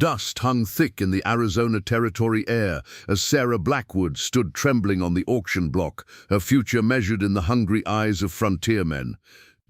Dust hung thick in the Arizona Territory air as Sarah Blackwood stood trembling on the auction block, her future measured in the hungry eyes of frontiermen.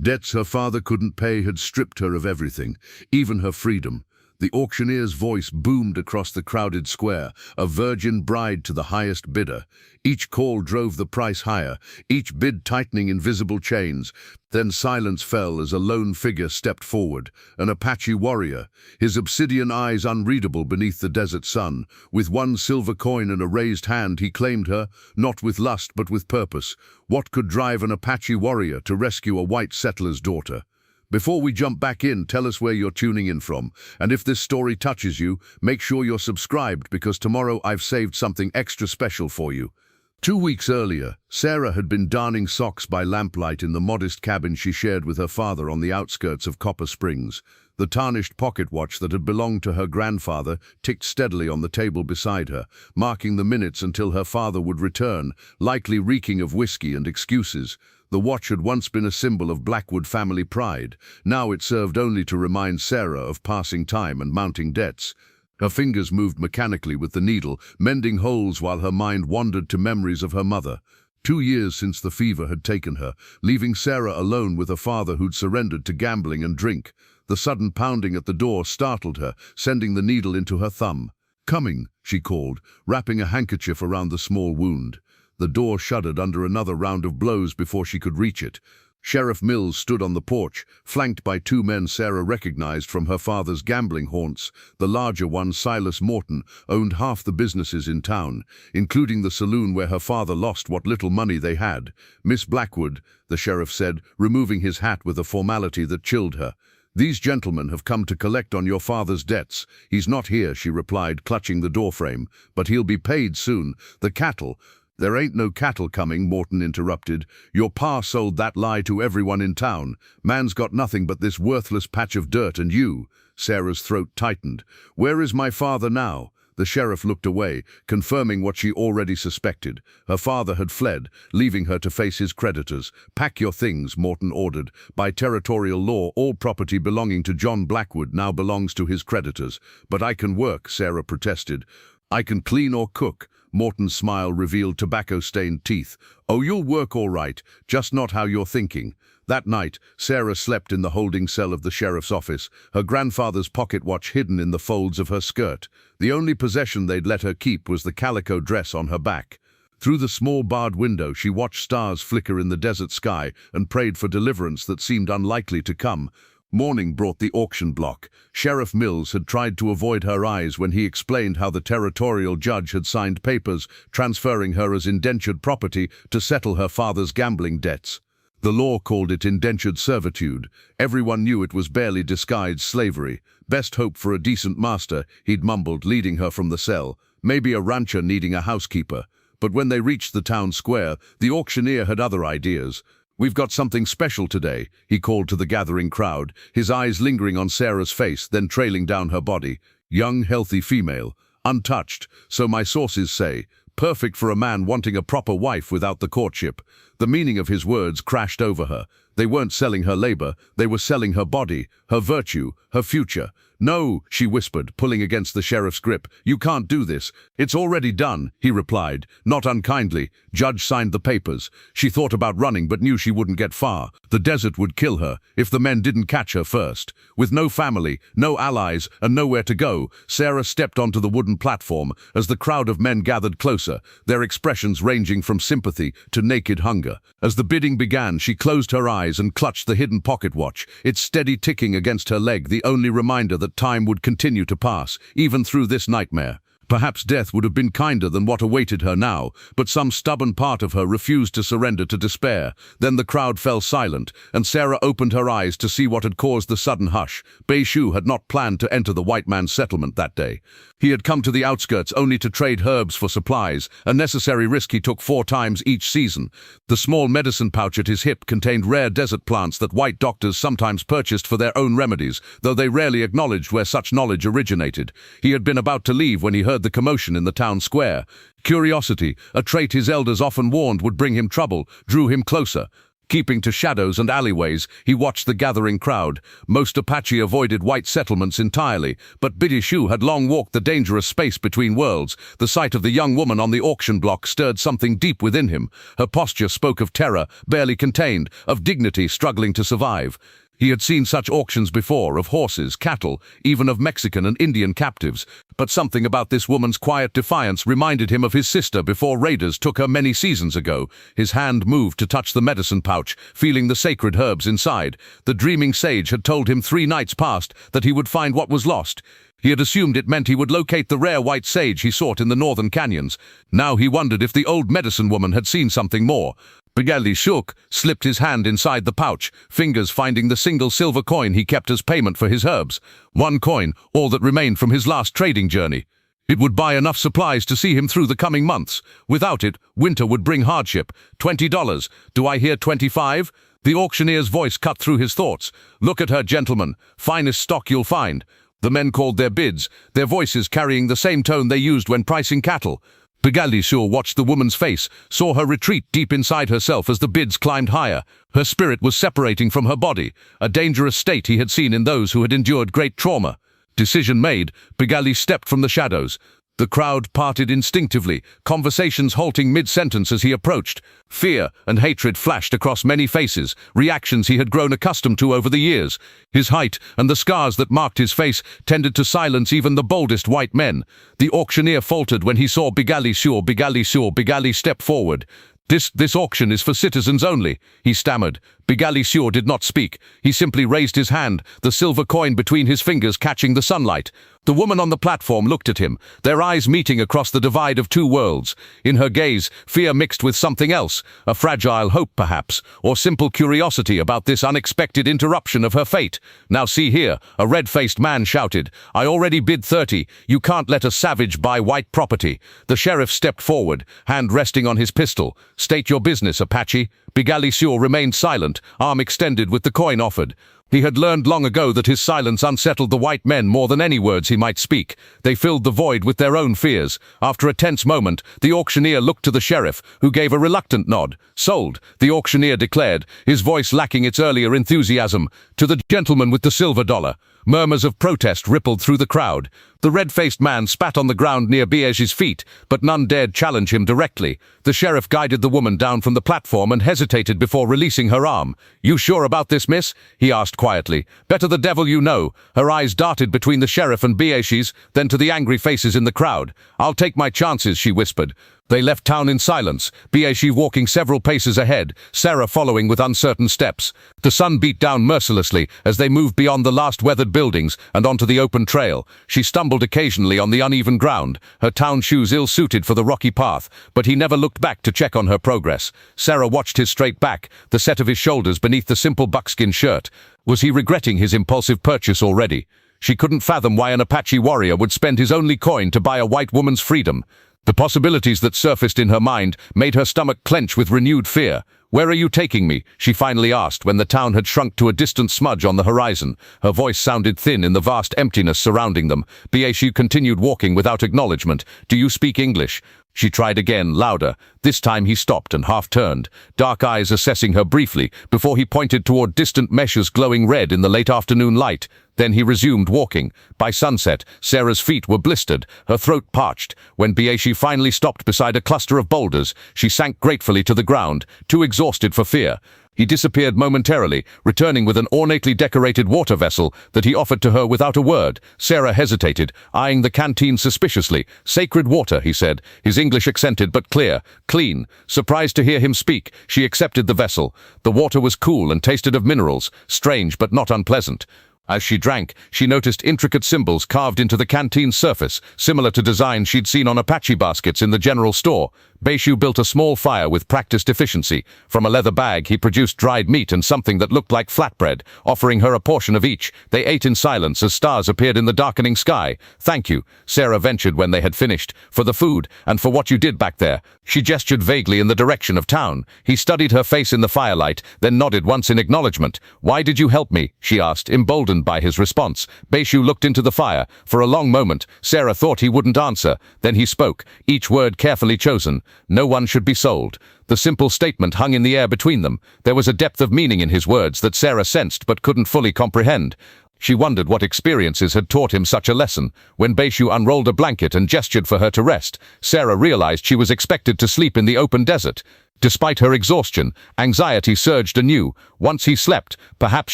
Debts her father couldn't pay had stripped her of everything, even her freedom. The auctioneer's voice boomed across the crowded square, a virgin bride to the highest bidder. Each call drove the price higher, each bid tightening invisible chains. Then silence fell as a lone figure stepped forward, an Apache warrior, his obsidian eyes unreadable beneath the desert sun. With one silver coin and a raised hand, he claimed her, not with lust but with purpose. What could drive an Apache warrior to rescue a white settler's daughter? Before we jump back in, tell us where you're tuning in from. And if this story touches you, make sure you're subscribed because tomorrow I've saved something extra special for you. 2 weeks earlier, Sarah had been darning socks by lamplight in the modest cabin she shared with her father on the outskirts of Copper Springs. The tarnished pocket watch that had belonged to her grandfather ticked steadily on the table beside her, marking the minutes until her father would return, likely reeking of whiskey and excuses. The watch had once been a symbol of Blackwood family pride. Now it served only to remind Sarah of passing time and mounting debts. Her fingers moved mechanically with the needle, mending holes while her mind wandered to memories of her mother. 2 years since the fever had taken her, leaving Sarah alone with a father who'd surrendered to gambling and drink. The sudden pounding at the door startled her, sending the needle into her thumb. "Coming," she called, wrapping a handkerchief around the small wound. The door shuddered under another round of blows before she could reach it. Sheriff Mills stood on the porch, flanked by 2 men Sarah recognized from her father's gambling haunts. The larger one, Silas Morton, owned half the businesses in town, including the saloon where her father lost what little money they had. "Miss Blackwood," the sheriff said, removing his hat with a formality that chilled her. "These gentlemen have come to collect on your father's debts." "He's not here," she replied, clutching the doorframe, "but he'll be paid soon. The cattle—" "There ain't no cattle coming," Morton interrupted. "Your pa sold that lie to everyone in town. Man's got nothing but this worthless patch of dirt and you." Sarah's throat tightened. "Where is my father now?" The sheriff looked away, confirming what she already suspected. Her father had fled, leaving her to face his creditors. "Pack your things," Morton ordered. "By territorial law, all property belonging to John Blackwood now belongs to his creditors." "But I can work," Sarah protested. "I can clean or cook." Morton's smile revealed tobacco-stained teeth. "Oh, you'll work all right, just not how you're thinking." That night, Sarah slept in the holding cell of the sheriff's office, her grandfather's pocket watch hidden in the folds of her skirt. The only possession they'd let her keep was the calico dress on her back. Through the small barred window, she watched stars flicker in the desert sky and prayed for deliverance that seemed unlikely to come. Morning brought the auction block. Sheriff Mills had tried to avoid her eyes when he explained how the territorial judge had signed papers transferring her as indentured property to settle her father's gambling debts. The law called it indentured servitude. Everyone knew it was barely disguised slavery. "Best hope for a decent master," he'd mumbled, leading her from the cell. "Maybe a rancher needing a housekeeper." But when they reached the town square, the auctioneer had other ideas. "We've got something special today," he called to the gathering crowd, his eyes lingering on Sarah's face, then trailing down her body. "Young, healthy female. Untouched, so my sources say. Perfect for a man wanting a proper wife without the courtship." The meaning of his words crashed over her. They weren't selling her labor, they were selling her body, her virtue, her future. "No," she whispered, pulling against the sheriff's grip. "You can't do this." "It's already done," he replied, not unkindly. Judge signed the papers. She thought about running but knew she wouldn't get far. The desert would kill her if the men didn't catch her first. With no family, no allies, and nowhere to go, Sarah stepped onto the wooden platform as the crowd of men gathered closer, their expressions ranging from sympathy to naked hunger. As the bidding began, she closed her eyes and clutched the hidden pocket watch, its steady ticking against her leg, the only reminder that time would continue to pass, even through this nightmare. Perhaps death would have been kinder than what awaited her now, but some stubborn part of her refused to surrender to despair. Then the crowd fell silent, and Sarah opened her eyes to see what had caused the sudden hush. Beishu had not planned to enter the white man's settlement that day. He had come to the outskirts only to trade herbs for supplies, a necessary risk he took 4 times each season. The small medicine pouch at his hip contained rare desert plants that white doctors sometimes purchased for their own remedies, though they rarely acknowledged where such knowledge originated. He had been about to leave when he heard the commotion in the town square. Curiosity, a trait his elders often warned would bring him trouble, drew him closer. Keeping to shadows and alleyways, he watched the gathering crowd. Most Apache avoided white settlements entirely, but Bidishu had long walked the dangerous space between worlds. The sight of the young woman on the auction block stirred something deep within him. Her posture spoke of terror, barely contained, of dignity struggling to survive. He had seen such auctions before, of horses, cattle, even of Mexican and Indian captives, but something about this woman's quiet defiance reminded him of his sister before raiders took her many seasons ago. His hand moved to touch the medicine pouch, feeling the sacred herbs inside. The dreaming sage had told him 3 nights past that he would find what was lost. He had assumed it meant he would locate the rare white sage he sought in the northern canyons. Now he wondered if the old medicine woman had seen something more. Bigali shook, slipped his hand inside the pouch, fingers finding the single silver coin he kept as payment for his herbs. 1 coin, all that remained from his last trading journey. It would buy enough supplies to see him through the coming months. Without it, winter would bring hardship. $20. Do I hear 25? The auctioneer's voice cut through his thoughts. Look at her, gentlemen. Finest stock you'll find. The men called their bids, their voices carrying the same tone they used when pricing cattle. Bigaldishur watched the woman's face, saw her retreat deep inside herself as the bids climbed higher. Her spirit was separating from her body, a dangerous state he had seen in those who had endured great trauma. Decision made, Bigali stepped from the shadows. The crowd parted instinctively, conversations halting mid-sentence as he approached. Fear and hatred flashed across many faces, reactions he had grown accustomed to over the years. His height and the scars that marked his face tended to silence even the boldest white men. The auctioneer faltered when he saw Bigali step forward. This auction is for citizens only, he stammered. Bigaldishur did not speak. He simply raised his hand, the silver coin between his fingers catching the sunlight. The woman on the platform looked at him, their eyes meeting across the divide of 2 worlds. In her gaze, fear mixed with something else, a fragile hope perhaps, or simple curiosity about this unexpected interruption of her fate. Now see here, a red-faced man shouted. I already bid 30. You can't let a savage buy white property. The sheriff stepped forward, hand resting on his pistol. State your business, Apache. Bigaldishur remained silent, arm extended with the coin offered. He had learned long ago that his silence unsettled the white men more than any words he might speak. They filled the void with their own fears. After a tense moment, the auctioneer looked to the sheriff, who gave a reluctant nod. Sold, the auctioneer declared, his voice lacking its earlier enthusiasm. To the gentleman with the silver dollar. Murmurs of protest rippled through the crowd. The red-faced man spat on the ground near Biesh's feet, but none dared challenge him directly. The sheriff guided the woman down from the platform and hesitated before releasing her arm. You sure about this, miss? He asked quietly. Better the devil you know. Her eyes darted between the sheriff and Biesh's, then to the angry faces in the crowd. I'll take my chances, she whispered. They left town in silence, Bieshi walking several paces ahead, Sarah following with uncertain steps. The sun beat down mercilessly as they moved beyond the last weathered buildings and onto the open trail. She stumbled occasionally on the uneven ground, her town shoes ill-suited for the rocky path, but he never looked back to check on her progress. Sarah watched his straight back, the set of his shoulders beneath the simple buckskin shirt. Was he regretting his impulsive purchase already? She couldn't fathom why an Apache warrior would spend his only coin to buy a white woman's freedom. The possibilities that surfaced in her mind made her stomach clench with renewed fear. Where are you taking me? She finally asked when the town had shrunk to a distant smudge on the horizon. Her voice sounded thin in the vast emptiness surrounding them. Bieshi continued walking without acknowledgement. Do you speak English? She tried again, louder. This time he stopped and half-turned, dark eyes assessing her briefly, before he pointed toward distant meshes glowing red in the late afternoon light. Then he resumed walking. By sunset, Sarah's feet were blistered, her throat parched. When Bieshi finally stopped beside a cluster of boulders, she sank gratefully to the ground, too exhausted for fear. He disappeared momentarily, returning with an ornately decorated water vessel that he offered to her without a word. Sarah hesitated, eyeing the canteen suspiciously. Sacred water, he said, his English accented but clear, clean. Surprised to hear him speak, she accepted the vessel. The water was cool and tasted of minerals, strange but not unpleasant. As she drank, she noticed intricate symbols carved into the canteen's surface, similar to designs she'd seen on Apache baskets in the general store. Beishu built a small fire with practiced efficiency. From a leather bag, he produced dried meat and something that looked like flatbread, offering her a portion of each. They ate in silence as stars appeared in the darkening sky. Thank you, Sarah ventured when they had finished, for the food and for what you did back there. She gestured vaguely in the direction of town. He studied her face in the firelight, then nodded once in acknowledgement. Why did you help me? She asked, emboldened by his response. Beishu looked into the fire. For a long moment, Sarah thought he wouldn't answer. Then he spoke, each word carefully chosen. no one should be sold. The simple statement hung in the air between them. There was a depth of meaning in his words that Sarah sensed but couldn't fully comprehend. She wondered what experiences had taught him such a lesson. When Beishu unrolled a blanket and gestured for her to rest, Sarah realized she was expected to sleep in the open desert. Despite her exhaustion, anxiety surged anew. Once he slept, perhaps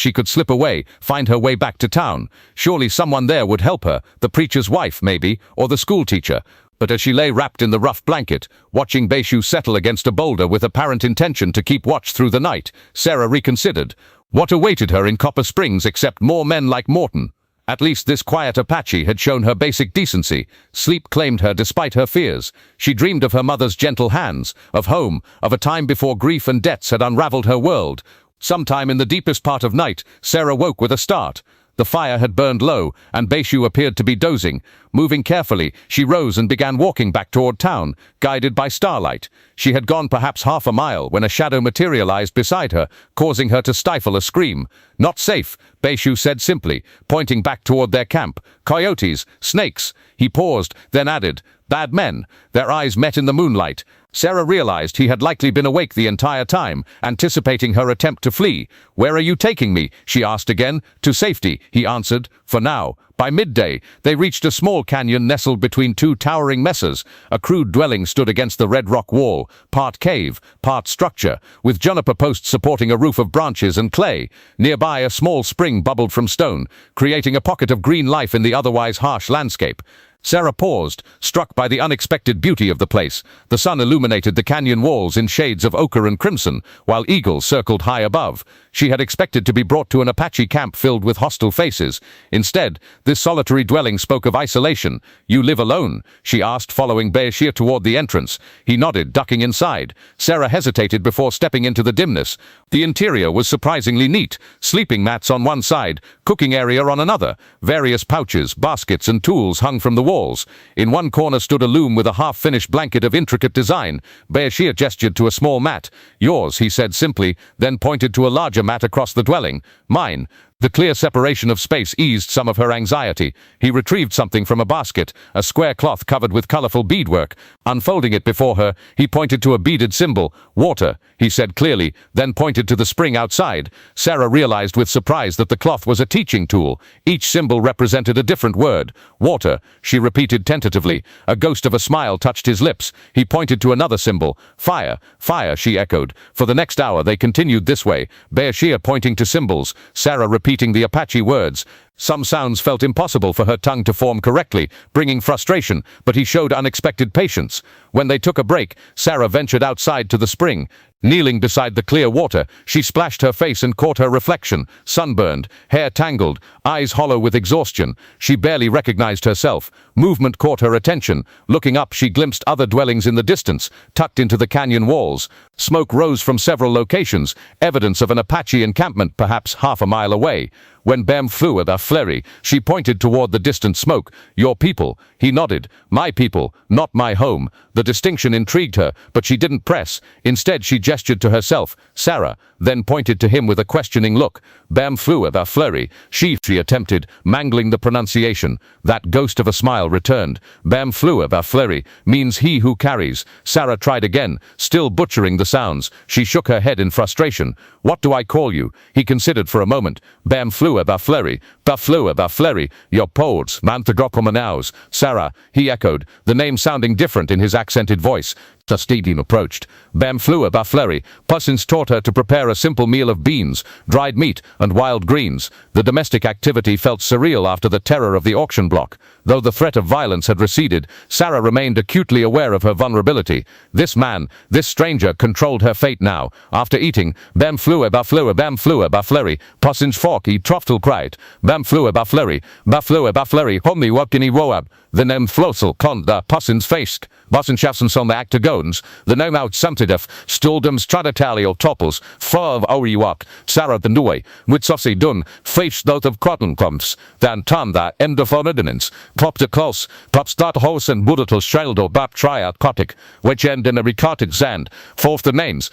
she could slip away, find her way back to town. Surely someone there would help her, the preacher's wife maybe, or the schoolteacher. But as she lay wrapped in the rough blanket, watching Beishu settle against a boulder with apparent intention to keep watch through the night, Sarah reconsidered. What awaited her in Copper Springs except more men like Morton? At least this quiet Apache had shown her basic decency. Sleep claimed her despite her fears. She dreamed of her mother's gentle hands, of home, of a time before grief and debts had unraveled her world. Sometime in the deepest part of night, Sarah woke with a start. The fire had burned low, and Beishu appeared to be dozing. Moving carefully, she rose and began walking back toward town, guided by starlight. She had gone perhaps half a mile when a shadow materialized beside her, causing her to stifle a scream. "Not safe," Beishu said simply, pointing back toward their camp. "Coyotes, snakes." He paused, then added, "Bad men." Their eyes met in the moonlight. Sarah realized he had likely been awake the entire time, anticipating her attempt to flee. "Where are you taking me?" she asked again. "To safety," he answered. "For now." By midday, they reached a small canyon nestled between two towering mesas. A crude dwelling stood against the red rock wall, part cave, part structure, with juniper posts supporting a roof of branches and clay. Nearby, a small spring bubbled from stone, creating a pocket of green life in the otherwise harsh landscape. Sarah paused, struck by the unexpected beauty of the place. The sun illuminated the canyon walls in shades of ochre and crimson, while eagles circled high above. She had expected to be brought to an Apache camp filled with hostile faces. Instead, this solitary dwelling spoke of isolation. "You live alone?" she asked, following Beashir toward the entrance. He nodded, ducking inside. Sarah hesitated before stepping into the dimness. The interior was surprisingly neat. Sleeping mats on one side, cooking area on another. Various pouches, baskets and tools hung from the walls. In one corner stood a loom with a half-finished blanket of intricate design. Beashir gestured to a small mat. "Yours," he said simply, then pointed to a larger mat across the dwelling. "Mine." The clear separation of space eased some of her anxiety. He retrieved something from a basket, a square cloth covered with colorful beadwork. Unfolding it before her, he pointed to a beaded symbol. "Water," he said clearly, then pointed to the spring outside. Sarah realized with surprise that the cloth was a teaching tool. Each symbol represented a different word. "Water," she repeated tentatively. A ghost of a smile touched his lips. He pointed to another symbol. "Fire, fire," she echoed. For the next hour they continued this way, Beashir pointing to symbols, Sarah repeating the Apache words. Some sounds felt impossible for her tongue to form correctly, bringing frustration, but he showed unexpected patience. When they took a break, Sarah ventured outside to the spring. Kneeling beside the clear water, she splashed her face and caught her reflection, sunburned, hair tangled, eyes hollow with exhaustion. She barely recognized herself. Movement caught her attention. Looking up, she glimpsed other dwellings in the distance, tucked into the canyon walls. Smoke rose from several locations, evidence of an Apache encampment perhaps half a mile away. When Bam flew at a flurry, she pointed toward the distant smoke. "Your people." He nodded. "My people, not my home." The distinction intrigued her, but she didn't press. Instead, she gestured to herself, "Sarah," then pointed to him with a questioning look. "Bam flew at a flurry." She attempted, mangling the pronunciation. That ghost of a smile returned. "Bam flew at a flurry means he who carries." Sarah tried again, still butchering the sounds. She shook her head in frustration. "What do I call you?" He considered for a moment. "Bam flew at a flurry. Flew at a flurry. Your pods, manthagropomanaus." "Sarah," he echoed, the name sounding different in his accented voice. Tustedin approached. Bam flew at a flurry. Pussins taught her to prepare a simple meal of beans, dried meat, and wild greens. The domestic activity felt surreal after the terror of the auction block. Though the threat of violence had receded, Sarah remained acutely aware of her vulnerability. This man, this stranger, controlled her fate now. After eating, Bam flew at a flurry. Pussins fork he troftel cried. Bam flew at a flurry. Flew at a flurry. Homni wapkini woab. The name flosel kon da Pussins faced. Bossenschaffsens on the actagones, the name out samtidef, stoldem stradatalio toppels, far of oriwak, Sarah the Nue, with sossi dun, face dot of cotton clumps, than tam da end of ordinance, pop the close, pop start hose and budatal sheldo bap triad kotic, which end in a recarted sand, fourth the names,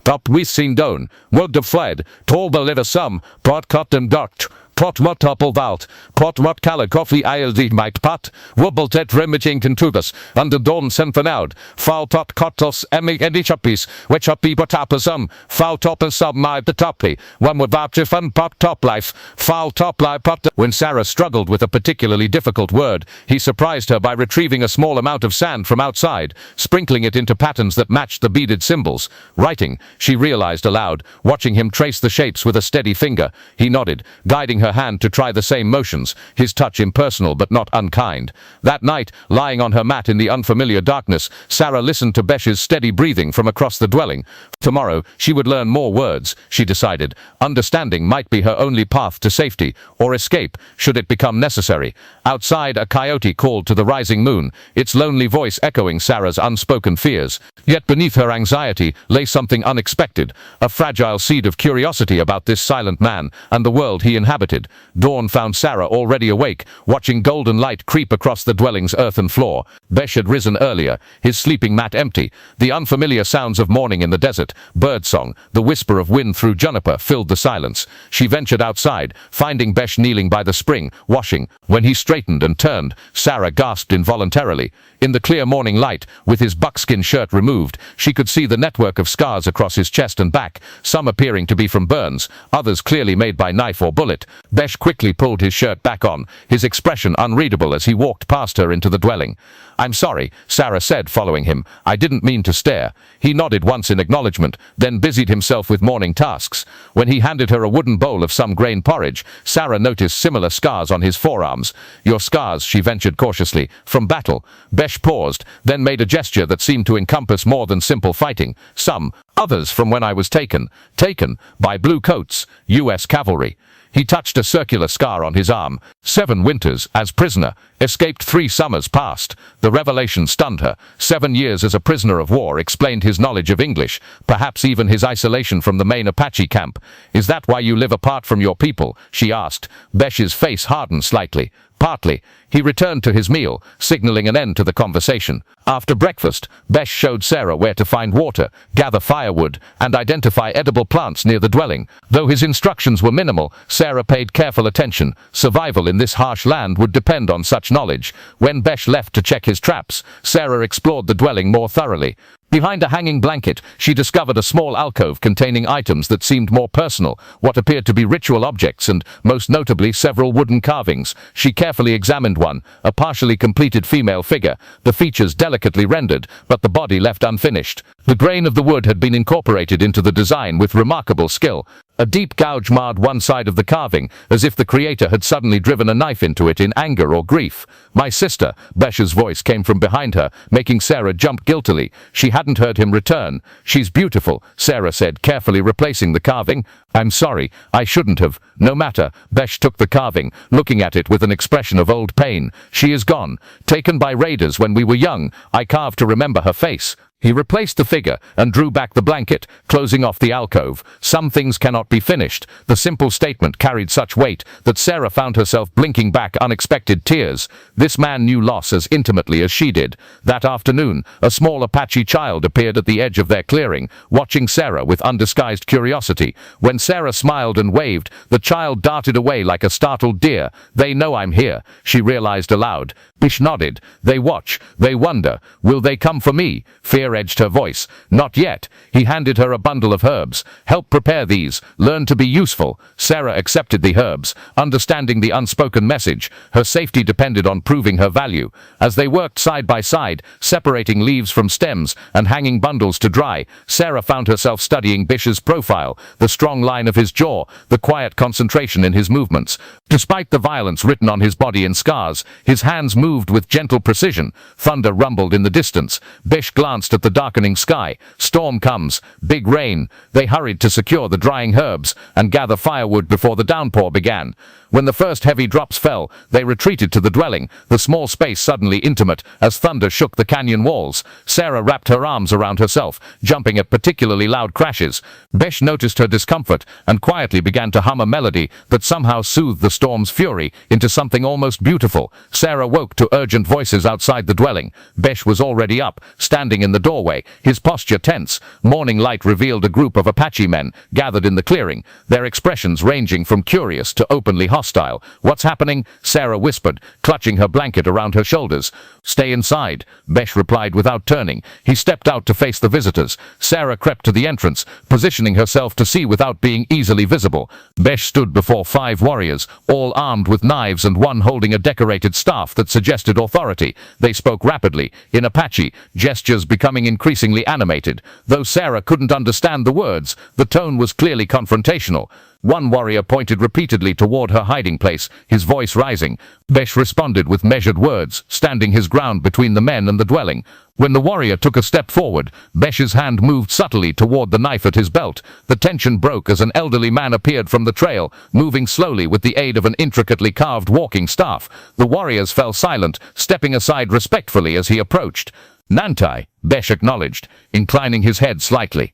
pop we seen down, word the fled, told the liver some, brought cut and ducked, Pot wat appelvalt, pot wat kalle koffie eild might pat, wubbelt et remiting contugus, under dawn senfanoud, foul tot kotos emig edichappies, which uppy but appasum, foul top and sub my the toppy, one would vouch fun pop top life, foul top life pot. When Sarah struggled with a particularly difficult word, he surprised her by retrieving a small amount of sand from outside, sprinkling it into patterns that matched the beaded symbols. Writing, she realized aloud, watching him trace the shapes with a steady finger. He nodded, guiding her hand to try the same motions, his touch impersonal but not unkind. That night, lying on her mat in the unfamiliar darkness, Sarah listened to Besh's steady breathing from across the dwelling. Tomorrow, she would learn more words, she decided. Understanding might be her only path to safety, or escape, should it become necessary. Outside, a coyote called to the rising moon, its lonely voice echoing Sarah's unspoken fears. Yet beneath her anxiety lay something unexpected, a fragile seed of curiosity about this silent man and the world he inhabited. Dawn found Sarah already awake, watching golden light creep across the dwelling's earthen floor. Besh had risen earlier, his sleeping mat empty. The unfamiliar sounds of morning in the desert, birdsong, the whisper of wind through juniper filled the silence. She ventured outside, finding Besh kneeling by the spring, washing. When he straightened and turned, Sarah gasped involuntarily. In the clear morning light, with his buckskin shirt removed, she could see the network of scars across his chest and back, some appearing to be from burns, others clearly made by knife or bullet. Besh quickly pulled his shirt back on, his expression unreadable as he walked past her into the dwelling. "I'm sorry," Sarah said, following him. "I didn't mean to stare." He nodded once in acknowledgement, then busied himself with morning tasks. When he handed her a wooden bowl of some grain porridge, Sarah noticed similar scars on his forearms. "Your scars," she ventured cautiously, "from battle." Besh paused, then made a gesture that seemed to encompass more than simple fighting. "Some. Others from when I was taken. Taken by blue coats, U.S. cavalry." He touched a circular scar on his arm. 7 winters as prisoner. Escaped 3 summers past. The revelation stunned her. 7 years as a prisoner of war explained his knowledge of English, perhaps even his isolation from the main Apache camp. "Is that why you live apart from your people?" she asked. Besh's face hardened slightly. "Partly." He returned to his meal, signaling an end to the conversation. After breakfast, Besh showed Sarah where to find water, gather firewood, and identify edible plants near the dwelling. Though his instructions were minimal, Sarah paid careful attention. Survival in this harsh land would depend on such knowledge. When Besh left to check his traps, Sarah explored the dwelling more thoroughly. Behind a hanging blanket, she discovered a small alcove containing items that seemed more personal, what appeared to be ritual objects and, most notably, several wooden carvings. She carefully examined one, a partially completed female figure, the features delicately rendered, but the body left unfinished. The grain of the wood had been incorporated into the design with remarkable skill. A deep gouge marred one side of the carving, as if the creator had suddenly driven a knife into it in anger or grief. "My sister," Besh's voice came from behind her, making Sarah jump guiltily. She hadn't heard him return. "She's beautiful," Sarah said, carefully replacing the carving. "I'm sorry, I shouldn't have." "No matter." Besh took the carving, looking at it with an expression of old pain. "She is gone. Taken by raiders when we were young. I carved to remember her face." He replaced the figure and drew back the blanket, closing off the alcove. Some things cannot be finished. The simple statement carried such weight that Sarah found herself blinking back unexpected tears. This man knew loss as intimately as she did. That afternoon, a small Apache child appeared at the edge of their clearing, watching Sarah with undisguised curiosity. When Sarah smiled and waved, the child darted away like a startled deer. "They know I'm here," she realized aloud. Bish nodded. "They watch. They wonder. Will they come for me?" Fear edged her voice. "Not yet." He handed her a bundle of herbs. "Help prepare these. Learn to be useful." Sarah accepted the herbs, understanding the unspoken message. Her safety depended on proving her value. As they worked side by side, separating leaves from stems and hanging bundles to dry, Sarah found herself studying Bish's profile, the strong line of his jaw, the quiet concentration in his movements. Despite the violence written on his body in scars, his hands moved with gentle precision. Thunder rumbled in the distance. Bish glanced at the darkening sky. Storm comes. Big rain. They hurried to secure the drying herbs and gather firewood before the downpour began. When the first heavy drops fell, they retreated to the dwelling, the small space suddenly intimate as thunder shook the canyon walls. Sarah wrapped her arms around herself, jumping at particularly loud crashes. Bish noticed her discomfort and quietly began to hum a melody that somehow soothed the storm's fury into something almost beautiful. Sarah woke to urgent voices outside the dwelling. Besh was already up, standing in the doorway, his posture tense. Morning light revealed a group of Apache men gathered in the clearing, their expressions ranging from curious to openly hostile. "What's happening?" Sarah whispered, clutching her blanket around her shoulders. "Stay inside," Besh replied without turning. He stepped out to face the visitors. Sarah crept to the entrance, positioning herself to see without being easily visible. Besh stood before 5 warriors, all armed with knives and one holding a decorated staff that suggested authority. They spoke rapidly, in Apache, gestures becoming increasingly animated. Though Sarah couldn't understand the words, the tone was clearly confrontational. One warrior pointed repeatedly toward her hiding place, his voice rising. Besh responded with measured words, standing his ground between the men and the dwelling. When the warrior took a step forward, Besh's hand moved subtly toward the knife at his belt. The tension broke as an elderly man appeared from the trail, moving slowly with the aid of an intricately carved walking staff. The warriors fell silent, stepping aside respectfully as he approached. "Nantai," Besh acknowledged, inclining his head slightly.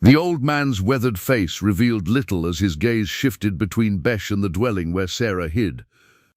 The old man's weathered face revealed little as his gaze shifted between Besh and the dwelling where Sarah hid.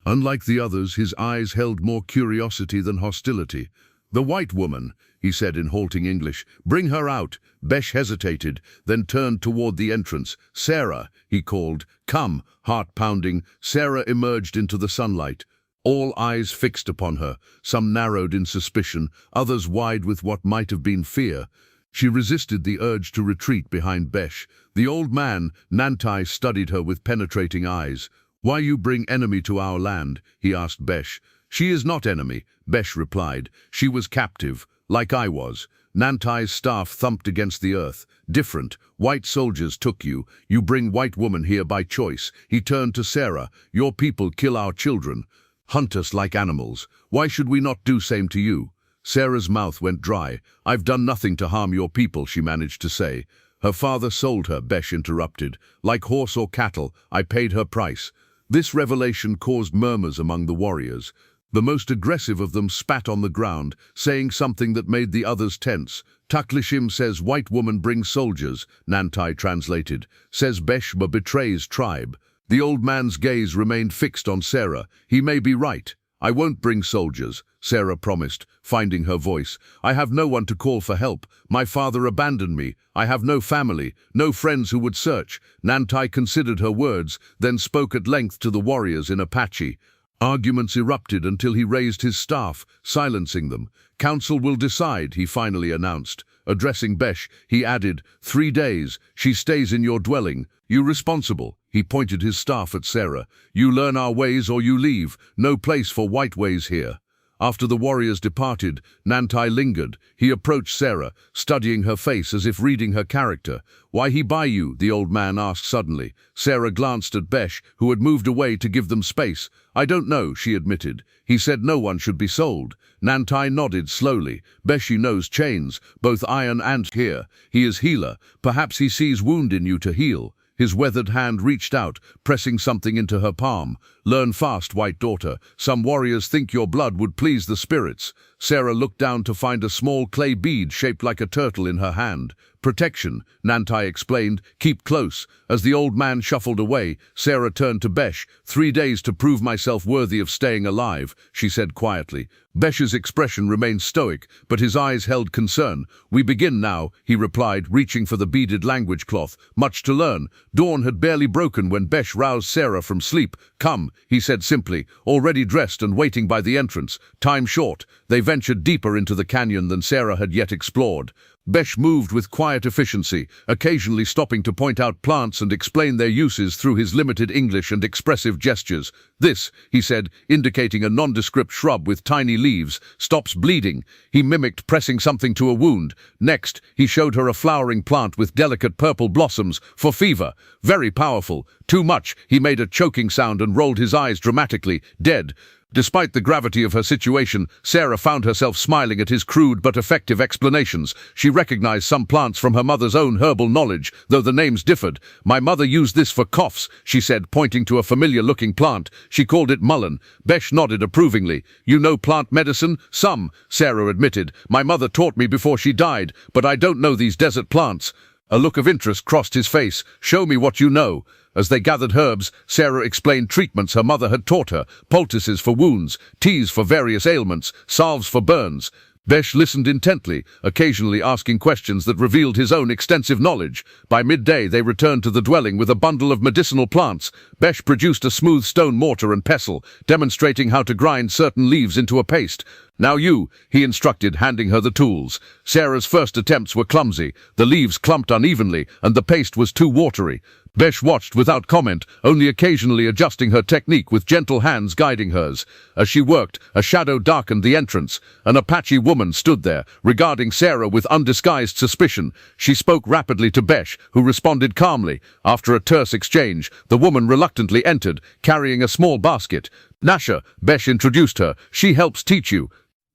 Unlike the others, his eyes held more curiosity than hostility. "The white woman," he said in halting English. "Bring her out." Besh hesitated, then turned toward the entrance. "Sarah," he called. "Come." Heart pounding, Sarah emerged into the sunlight. All eyes fixed upon her, some narrowed in suspicion, others wide with what might have been fear. She resisted the urge to retreat behind Besh. The old man, Nantai, studied her with penetrating eyes. "Why you bring enemy to our land?" he asked Besh. "She is not enemy," Besh replied. "She was captive, like I was." Nantai's staff thumped against the earth. "Different. White soldiers took you. You bring white woman here by choice." He turned to Sarah. "Your people kill our children. Hunt us like animals. Why should we not do same to you?" Sarah's mouth went dry. "I've done nothing to harm your people," she managed to say. "Her father sold her," Besh interrupted. "Like horse or cattle, I paid her price." This revelation caused murmurs among the warriors. The most aggressive of them spat on the ground, saying something that made the others tense. "Taklishim says white woman brings soldiers," Nantai translated. "Says Beshma betrays tribe." The old man's gaze remained fixed on Sarah. "He may be right. I won't bring soldiers," Sarah promised, finding her voice. "I have no one to call for help. My father abandoned me. I have no family, no friends who would search." Nantai considered her words, then spoke at length to the warriors in Apache. Arguments erupted until he raised his staff, silencing them. "Council will decide," he finally announced. Addressing Besh, he added, 3 days. She stays in your dwelling. You responsible." He pointed his staff at Sarah. "You learn our ways or you leave. No place for white ways here." After the warriors departed, Nantai lingered. He approached Sarah, studying her face as if reading her character. "Why he buy you?" the old man asked suddenly. Sarah glanced at Besh, who had moved away to give them space. "I don't know," she admitted. "He said no one should be sold." Nantai nodded slowly. "Beshi knows chains, both iron and here. He is healer. Perhaps he sees wound in you to heal." His weathered hand reached out, pressing something into her palm. "Learn fast, white daughter. Some warriors think your blood would please the spirits." Sarah looked down to find a small clay bead shaped like a turtle in her hand. "Protection," Nantai explained. "Keep close." As the old man shuffled away, Sarah turned to Besh. 3 days to prove myself worthy of staying alive," she said quietly. Besh's expression remained stoic, but his eyes held concern. "We begin now," he replied, reaching for the beaded language cloth. "Much to learn." Dawn had barely broken when Besh roused Sarah from sleep. "Come," he said simply, already dressed and waiting by the entrance. Time short. They ventured deeper into the canyon than Sarah had yet explored. Besh moved with quiet efficiency, occasionally stopping to point out plants and explain their uses through his limited English and expressive gestures. "This," he said, indicating a nondescript shrub with tiny leaves, "stops bleeding." He mimicked pressing something to a wound. Next, he showed her a flowering plant with delicate purple blossoms, for fever. Very powerful. Too much. He made a choking sound and rolled his eyes dramatically. "Dead." Despite the gravity of her situation, Sarah found herself smiling at his crude but effective explanations. She recognized some plants from her mother's own herbal knowledge, though the names differed. "My mother used this for coughs," she said, pointing to a familiar-looking plant. She called it mullein. Besh nodded approvingly. "You know plant medicine?" "Some," Sarah admitted. "My mother taught me before she died, but I don't know these desert plants." A look of interest crossed his face. "Show me what you know." As they gathered herbs, Sarah explained treatments her mother had taught her, poultices for wounds, teas for various ailments, salves for burns. Besh listened intently, occasionally asking questions that revealed his own extensive knowledge. By midday, they returned to the dwelling with a bundle of medicinal plants. Besh produced a smooth stone mortar and pestle, demonstrating how to grind certain leaves into a paste. "Now you," he instructed, handing her the tools. Sarah's first attempts were clumsy. The leaves clumped unevenly, and the paste was too watery. Besh watched without comment, only occasionally adjusting her technique with gentle hands guiding hers. As she worked, a shadow darkened the entrance. An Apache woman stood there, regarding Sarah with undisguised suspicion. She spoke rapidly to Besh, who responded calmly. After a terse exchange, the woman reluctantly entered, carrying a small basket. "Nasha," Besh introduced her. "She helps teach you."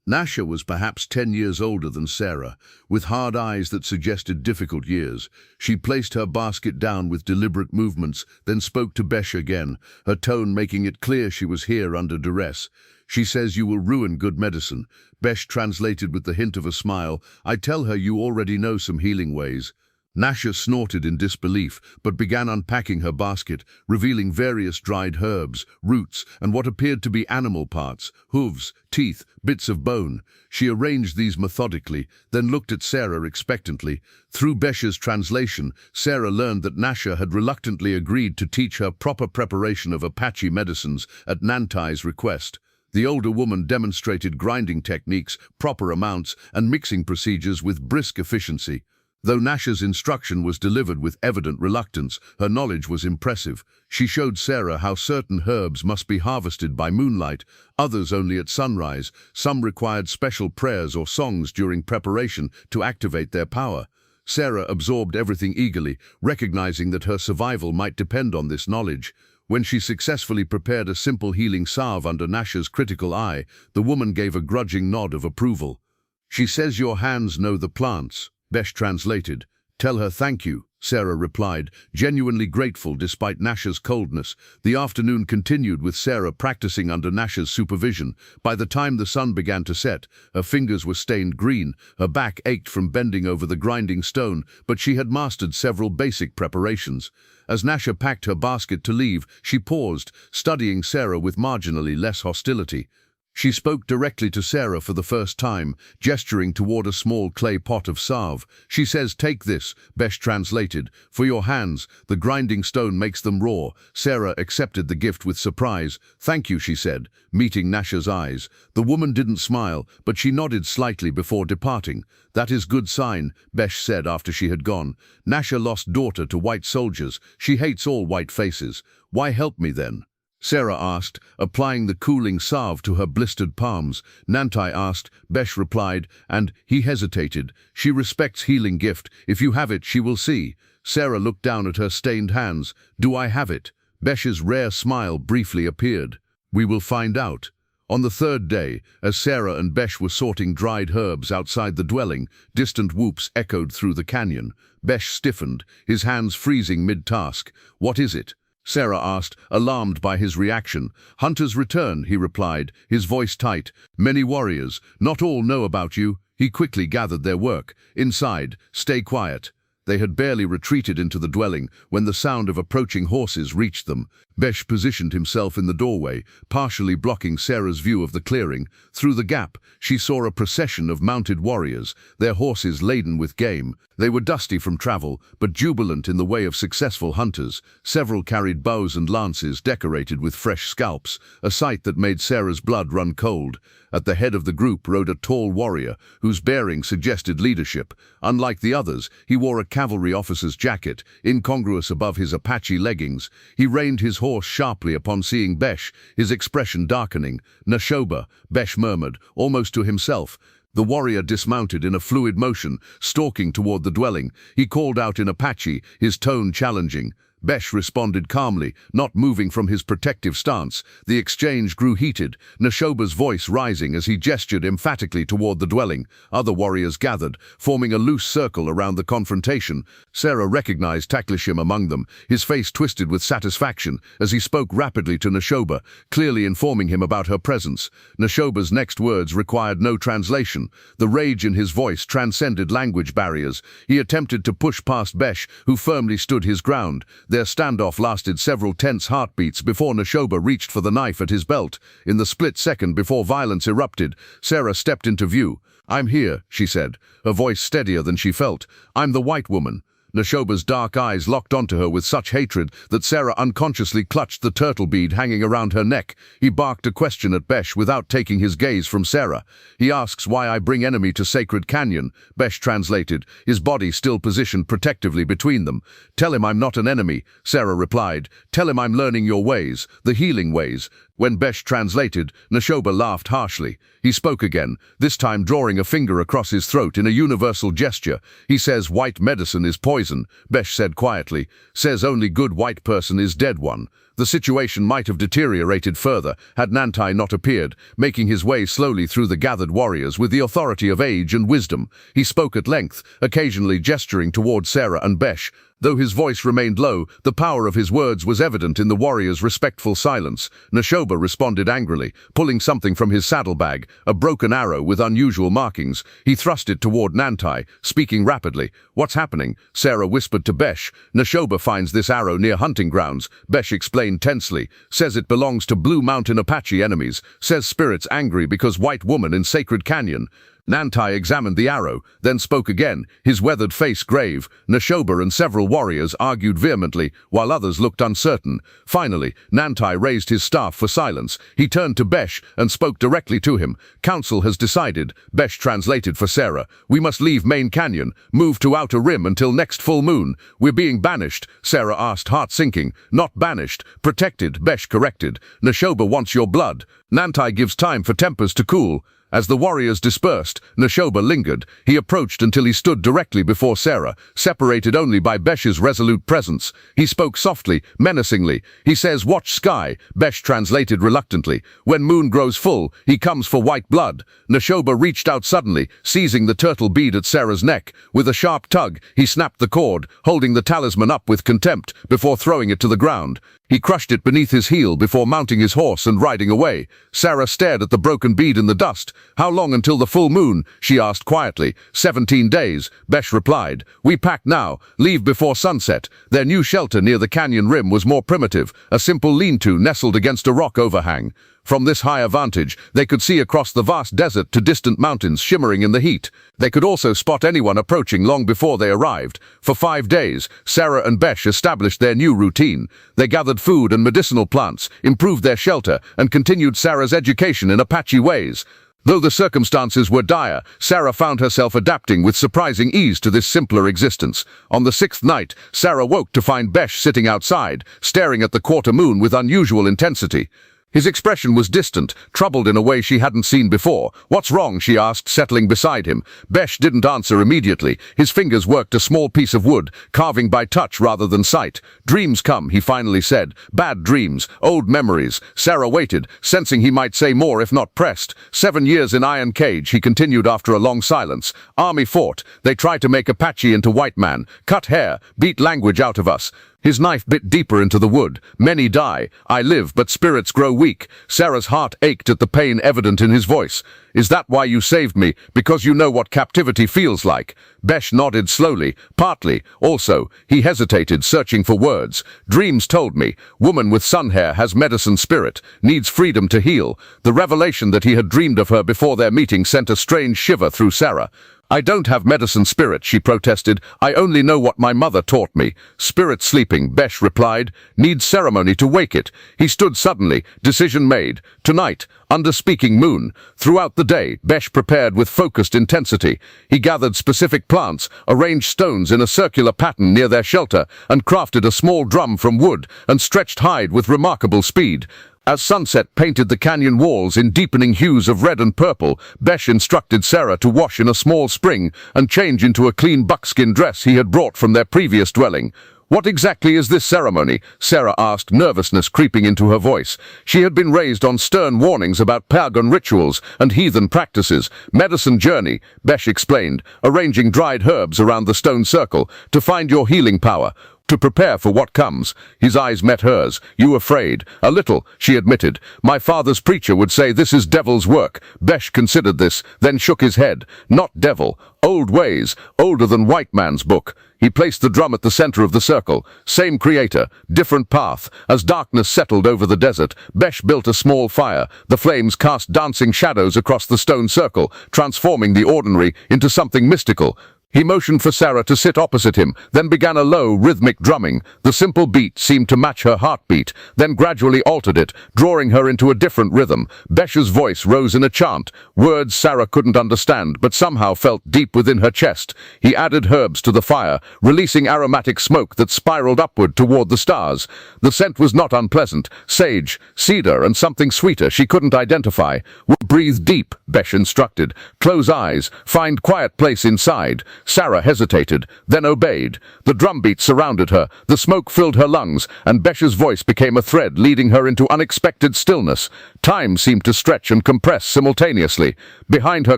Nasha was perhaps 10 years older than Sarah, with hard eyes that suggested difficult years. She placed her basket down with deliberate movements, then spoke to Besh again, her tone making it clear she was here under duress. "She says you will ruin good medicine." Besh translated with the hint of a smile. "I tell her you already know some healing ways." Nasha snorted in disbelief, but began unpacking her basket, revealing various dried herbs, roots, and what appeared to be animal parts, hooves, teeth, bits of bone. She arranged these methodically, then looked at Sarah expectantly. Through Besh's translation, Sarah learned that Nasha had reluctantly agreed to teach her proper preparation of Apache medicines at Nantai's request. The older woman demonstrated grinding techniques, proper amounts, and mixing procedures with brisk efficiency. Though Nasha's instruction was delivered with evident reluctance, her knowledge was impressive. She showed Sarah how certain herbs must be harvested by moonlight, others only at sunrise. Some required special prayers or songs during preparation to activate their power. Sarah absorbed everything eagerly, recognizing that her survival might depend on this knowledge. When she successfully prepared a simple healing salve under Nasha's critical eye, the woman gave a grudging nod of approval. "She says your hands know the plants," Besh translated. "Tell her thank you," Sarah replied, genuinely grateful despite Nasha's coldness. The afternoon continued with Sarah practicing under Nasha's supervision. By the time the sun began to set, her fingers were stained green, her back ached from bending over the grinding stone, but she had mastered several basic preparations. As Nasha packed her basket to leave, she paused, studying Sarah with marginally less hostility. She spoke directly to Sarah for the first time, gesturing toward a small clay pot of salve. "She says, take this," Besh translated. "For your hands, the grinding stone makes them raw." Sarah accepted the gift with surprise. "Thank you," she said, meeting Nasha's eyes. The woman didn't smile, but she nodded slightly before departing. "That is good sign," Besh said after she had gone. "Nasha lost daughter to white soldiers. She hates all white faces. Why help me then?" Sarah asked, applying the cooling salve to her blistered palms. Nantai asked, Besh replied, and he hesitated. "She respects healing gift. If you have it, she will see." Sarah looked down at her stained hands. "Do I have it?" Besh's rare smile briefly appeared. "We will find out." On the third day, as Sarah and Besh were sorting dried herbs outside the dwelling, distant whoops echoed through the canyon. Besh stiffened, his hands freezing mid-task. "What is it?" Sarah asked, alarmed by his reaction. "Hunters return," he replied, his voice tight. "Many warriors. Not all know about you." He quickly gathered their work. "Inside. Stay quiet." They had barely retreated into the dwelling when the sound of approaching horses reached them. Besh positioned himself in the doorway, partially blocking Sarah's view of the clearing. Through the gap, she saw a procession of mounted warriors, their horses laden with game. They were dusty from travel, but jubilant in the way of successful hunters. Several carried bows and lances decorated with fresh scalps, a sight that made Sarah's blood run cold. At the head of the group rode a tall warrior, whose bearing suggested leadership. Unlike the others, he wore a cavalry officer's jacket, incongruous above his Apache leggings. He reined his horse sharply upon seeing Besh, his expression darkening. "Nashoba," Besh murmured, almost to himself. The warrior dismounted in a fluid motion, stalking toward the dwelling. He called out in Apache, his tone challenging. Besh responded calmly, not moving from his protective stance. The exchange grew heated, Nashoba's voice rising as he gestured emphatically toward the dwelling. Other warriors gathered, forming a loose circle around the confrontation. Sarah recognized Taklishim among them, his face twisted with satisfaction as he spoke rapidly to Nashoba, clearly informing him about her presence. Nashoba's next words required no translation. The rage in his voice transcended language barriers. He attempted to push past Besh, who firmly stood his ground. Their standoff lasted several tense heartbeats before Neshoba reached for the knife at his belt. In the split second before violence erupted, Sarah stepped into view. "I'm here," she said, her voice steadier than she felt. "I'm the white woman." Neshoba's dark eyes locked onto her with such hatred that Sarah unconsciously clutched the turtle bead hanging around her neck. He barked a question at Besh without taking his gaze from Sarah. "He asks why I bring enemy to Sacred Canyon," Besh translated, his body still positioned protectively between them. "Tell him I'm not an enemy," Sarah replied. "Tell him I'm learning your ways, the healing ways." When Besh translated, Neshoba laughed harshly. He spoke again, this time drawing a finger across his throat in a universal gesture. "He says white medicine is poison," Besh said quietly. "Says only good white person is dead one." The situation might have deteriorated further had Nantai not appeared, making his way slowly through the gathered warriors with the authority of age and wisdom. He spoke at length, occasionally gesturing toward Sarah and Besh. Though his voice remained low, the power of his words was evident in the warriors' respectful silence. Neshoba responded angrily, pulling something from his saddlebag, a broken arrow with unusual markings. He thrust it toward Nantai, speaking rapidly. "What's happening?" Sarah whispered to Besh. "Neshoba finds this arrow near hunting grounds," Besh explained tensely. "Says it belongs to Blue Mountain Apache enemies. Says spirits angry because white woman in Sacred Canyon." Nantai examined the arrow, then spoke again, his weathered face grave. Neshoba and several warriors argued vehemently, while others looked uncertain. Finally, Nantai raised his staff for silence. He turned to Besh and spoke directly to him. "Council has decided," Besh translated for Sarah. "We must leave Main Canyon, move to Outer Rim until next full moon." "We're being banished," Sarah asked, heart sinking. "Not banished, protected," Besh corrected. "Neshoba wants your blood." Nantai gives time for tempers to cool. As the warriors dispersed, Neshoba lingered. He approached until he stood directly before Sarah, separated only by Besh's resolute presence. He spoke softly, menacingly. "He says, 'Watch sky,'" Besh translated reluctantly. "When moon grows full, he comes for white blood." Neshoba reached out suddenly, seizing the turtle bead at Sarah's neck. With a sharp tug, he snapped the cord, holding the talisman up with contempt, before throwing it to the ground. He crushed it beneath his heel before mounting his horse and riding away. Sarah stared at the broken bead in the dust. "How long until the full moon?" she asked quietly. 17 days, Besh replied. "We pack now, leave before sunset." Their new shelter near the canyon rim was more primitive, a simple lean-to nestled against a rock overhang. From this higher vantage, they could see across the vast desert to distant mountains shimmering in the heat. They could also spot anyone approaching long before they arrived. For 5 days, Sarah and Besh established their new routine. They gathered food and medicinal plants, improved their shelter, and continued Sarah's education in Apache ways. Though the circumstances were dire, Sarah found herself adapting with surprising ease to this simpler existence. On the 6th night, Sarah woke to find Besh sitting outside, staring at the quarter moon with unusual intensity. His expression was distant, troubled in a way she hadn't seen before. "What's wrong?" she asked, settling beside him. Besh didn't answer immediately. His fingers worked a small piece of wood, carving by touch rather than sight. "Dreams come," he finally said. "Bad dreams, old memories." Sarah waited, sensing he might say more if not pressed. 7 years in iron cage, he continued after a long silence. "Army fought. They tried to make Apache into white man. Cut hair, beat language out of us." His knife bit deeper into the wood. "Many die. I live, but spirits grow weak." Sarah's heart ached at the pain evident in his voice. "Is that why you saved me? Because you know what captivity feels like?" Besh nodded slowly. "Partly. Also," he hesitated, searching for words. "Dreams told me. Woman with sun hair has medicine spirit, needs freedom to heal." The revelation that he had dreamed of her before their meeting sent a strange shiver through Sarah. "I don't have medicine spirit," she protested. "I only know what my mother taught me." "Spirit sleeping," Besh replied. "Needs ceremony to wake it." He stood suddenly, decision made. Tonight, under speaking moon. Throughout the day, Besh prepared with focused intensity. He gathered specific plants, arranged stones in a circular pattern near their shelter, and crafted a small drum from wood, and stretched hide with remarkable speed. As sunset painted the canyon walls in deepening hues of red and purple, Besh instructed Sarah to wash in a small spring and change into a clean buckskin dress he had brought from their previous dwelling. "What exactly is this ceremony?" Sarah asked, nervousness creeping into her voice. She had been raised on stern warnings about pagan rituals and heathen practices. "Medicine journey," Besh explained, arranging dried herbs around the stone circle, "to find your healing power. To prepare for what comes." His eyes met hers. "You afraid?" "A little," she admitted. "My father's preacher would say this is devil's work." Besh considered this, then shook his head. "Not devil. Old ways, older than white man's book." He placed the drum at the center of the circle. Same creator, different path. As darkness settled over the desert, Besh built a small fire. The flames cast dancing shadows across the stone circle, transforming the ordinary into something mystical. He motioned for Sarah to sit opposite him, then began a low, rhythmic drumming. The simple beat seemed to match her heartbeat, then gradually altered it, drawing her into a different rhythm. Besh's voice rose in a chant, words Sarah couldn't understand, but somehow felt deep within her chest. He added herbs to the fire, releasing aromatic smoke that spiraled upward toward the stars. The scent was not unpleasant, sage, cedar, and something sweeter she couldn't identify. Breathe deep, Besh instructed. Close eyes, find quiet place inside. Sarah hesitated, then obeyed. The drumbeat surrounded her, the smoke filled her lungs, and Besh's voice became a thread leading her into unexpected stillness. Time seemed to stretch and compress simultaneously. Behind her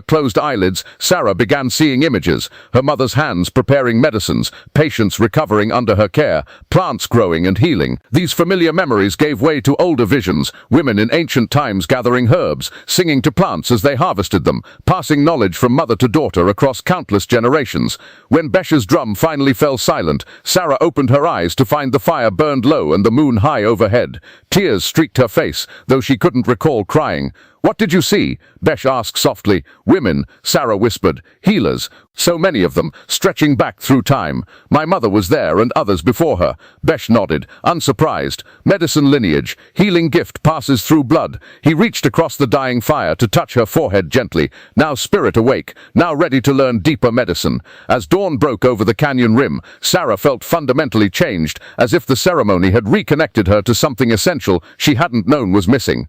closed eyelids, Sarah began seeing images, her mother's hands preparing medicines, patients recovering under her care, plants growing and healing. These familiar memories gave way to older visions, women in ancient times gathering herbs, singing to plants as they harvested them, passing knowledge from mother to daughter across countless generations. When Besh's drum finally fell silent, Sarah opened her eyes to find the fire burned low and the moon high overhead. Tears streaked her face, though she couldn't recall crying. "What did you see?" Besh asked softly. "Women," Sarah whispered. "Healers. So many of them, stretching back through time. My mother was there and others before her." Besh nodded, unsurprised. "Medicine lineage. Healing gift passes through blood." He reached across the dying fire to touch her forehead gently. Now spirit awake, now ready to learn deeper medicine. As dawn broke over the canyon rim, Sarah felt fundamentally changed, as if the ceremony had reconnected her to something essential she hadn't known was missing.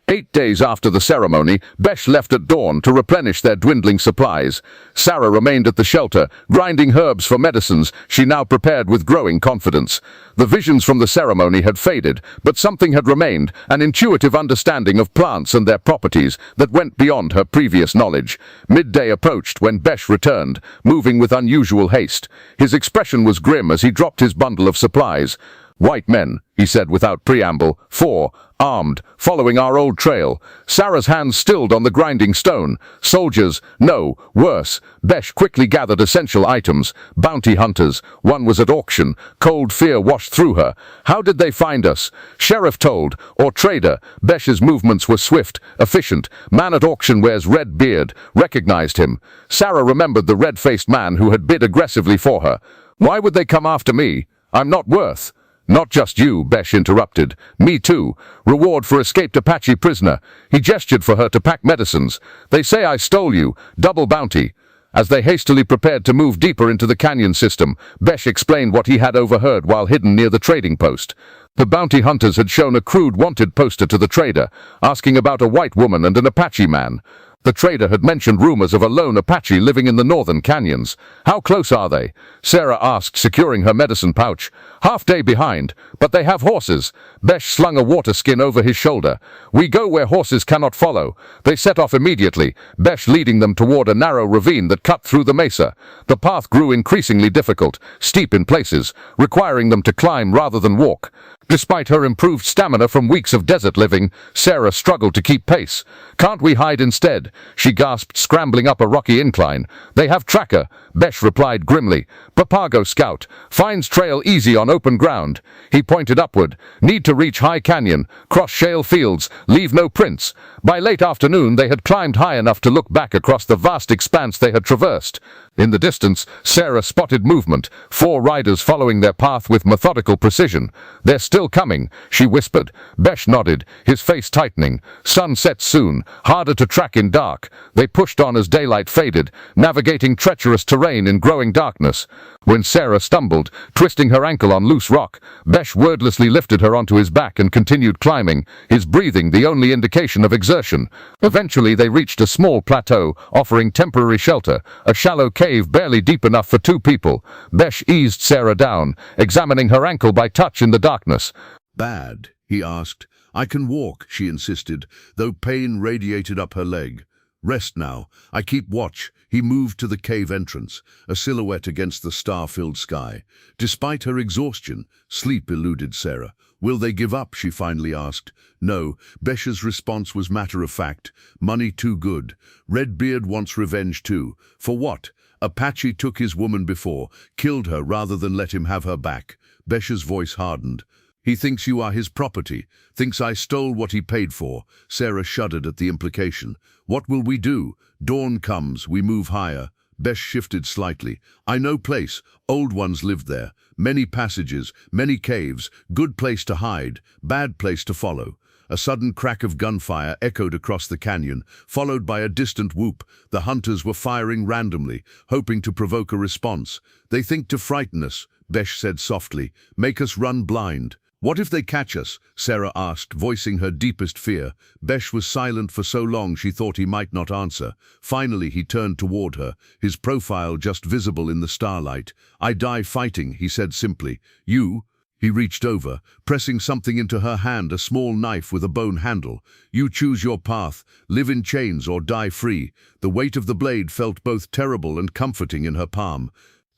8 days after the ceremony, Besh left at dawn to replenish their dwindling supplies. Sarah remained at the shelter, grinding herbs for medicines she now prepared with growing confidence. The visions from the ceremony had faded, but something had remained, an intuitive understanding of plants and their properties that went beyond her previous knowledge. Midday approached when Besh returned, moving with unusual haste. His expression was grim as he dropped his bundle of supplies. "White men," he said without preamble, "4, armed, following our old trail." Sarah's hands stilled on the grinding stone. "Soldiers, no, worse." Besh quickly gathered essential items. "Bounty hunters." One was at auction. Cold fear washed through her. "How did they find us?" "Sheriff told, or trader." Besh's movements were swift, efficient. Man at auction wears red beard. Recognized him. Sarah remembered the red-faced man who had bid aggressively for her. "Why would they come after me? I'm not worth." "Not just you," Besh interrupted. "Me too. Reward for escaped Apache prisoner." He gestured for her to pack medicines. "They say I stole you. Double bounty." As they hastily prepared to move deeper into the canyon system, Besh explained what he had overheard while hidden near the trading post. The bounty hunters had shown a crude wanted poster to the trader, asking about a white woman and an Apache man. The trader had mentioned rumors of a lone Apache living in the northern canyons. "How close are they?" Sarah asked, securing her medicine pouch. "Half day behind, but they have horses." Besh slung a water skin over his shoulder. "We go where horses cannot follow." They set off immediately, Besh leading them toward a narrow ravine that cut through the mesa. The path grew increasingly difficult, steep in places, requiring them to climb rather than walk. Despite her improved stamina from weeks of desert living, Sarah struggled to keep pace. "Can't we hide instead?" she gasped, scrambling up a rocky incline. "They have tracker," Besh replied grimly. "Papago scout. Finds trail easy on open ground." He pointed upward. "Need to reach high canyon, cross shale fields, leave no prints." By late afternoon they had climbed high enough to look back across the vast expanse they had traversed. In the distance, Sarah spotted movement, 4 riders following their path with methodical precision. "They're still coming," she whispered. Besh nodded, his face tightening. Sun sets soon, harder to track in dark. They pushed on as daylight faded, navigating treacherous terrain in growing darkness. When Sarah stumbled, twisting her ankle on loose rock, Besh wordlessly lifted her onto his back and continued climbing, his breathing the only indication of exertion. Eventually they reached a small plateau, offering temporary shelter, a shallow cave barely deep enough for 2 people. Besh eased Sarah down, examining her ankle by touch in the darkness. "Bad?" he asked. "I can walk," she insisted, though pain radiated up her leg. "Rest now. I keep watch." He moved to the cave entrance, a silhouette against the star-filled sky. Despite her exhaustion, sleep eluded Sarah. "Will they give up?" she finally asked. "No." Besh's response was matter-of-fact. "Money too good. Redbeard wants revenge too." "For what?" Apache took his woman before, killed her rather than let him have her back. Besh's voice hardened. He thinks you are his property, thinks I stole what he paid for. Sarah shuddered at the implication. What will we do? Dawn comes, we move higher. Besh shifted slightly. I know place. Old ones lived there. Many passages, many caves. Good place to hide, bad place to follow. A sudden crack of gunfire echoed across the canyon, followed by a distant whoop. The hunters were firing randomly, hoping to provoke a response. They think to frighten us, Besh said softly. Make us run blind. What if they catch us? Sarah asked, voicing her deepest fear. Besh was silent for so long she thought he might not answer. Finally he turned toward her, his profile just visible in the starlight. I die fighting, he said simply. You? He reached over, pressing something into her hand, a small knife with a bone handle. You choose your path, live in chains or die free. The weight of the blade felt both terrible and comforting in her palm.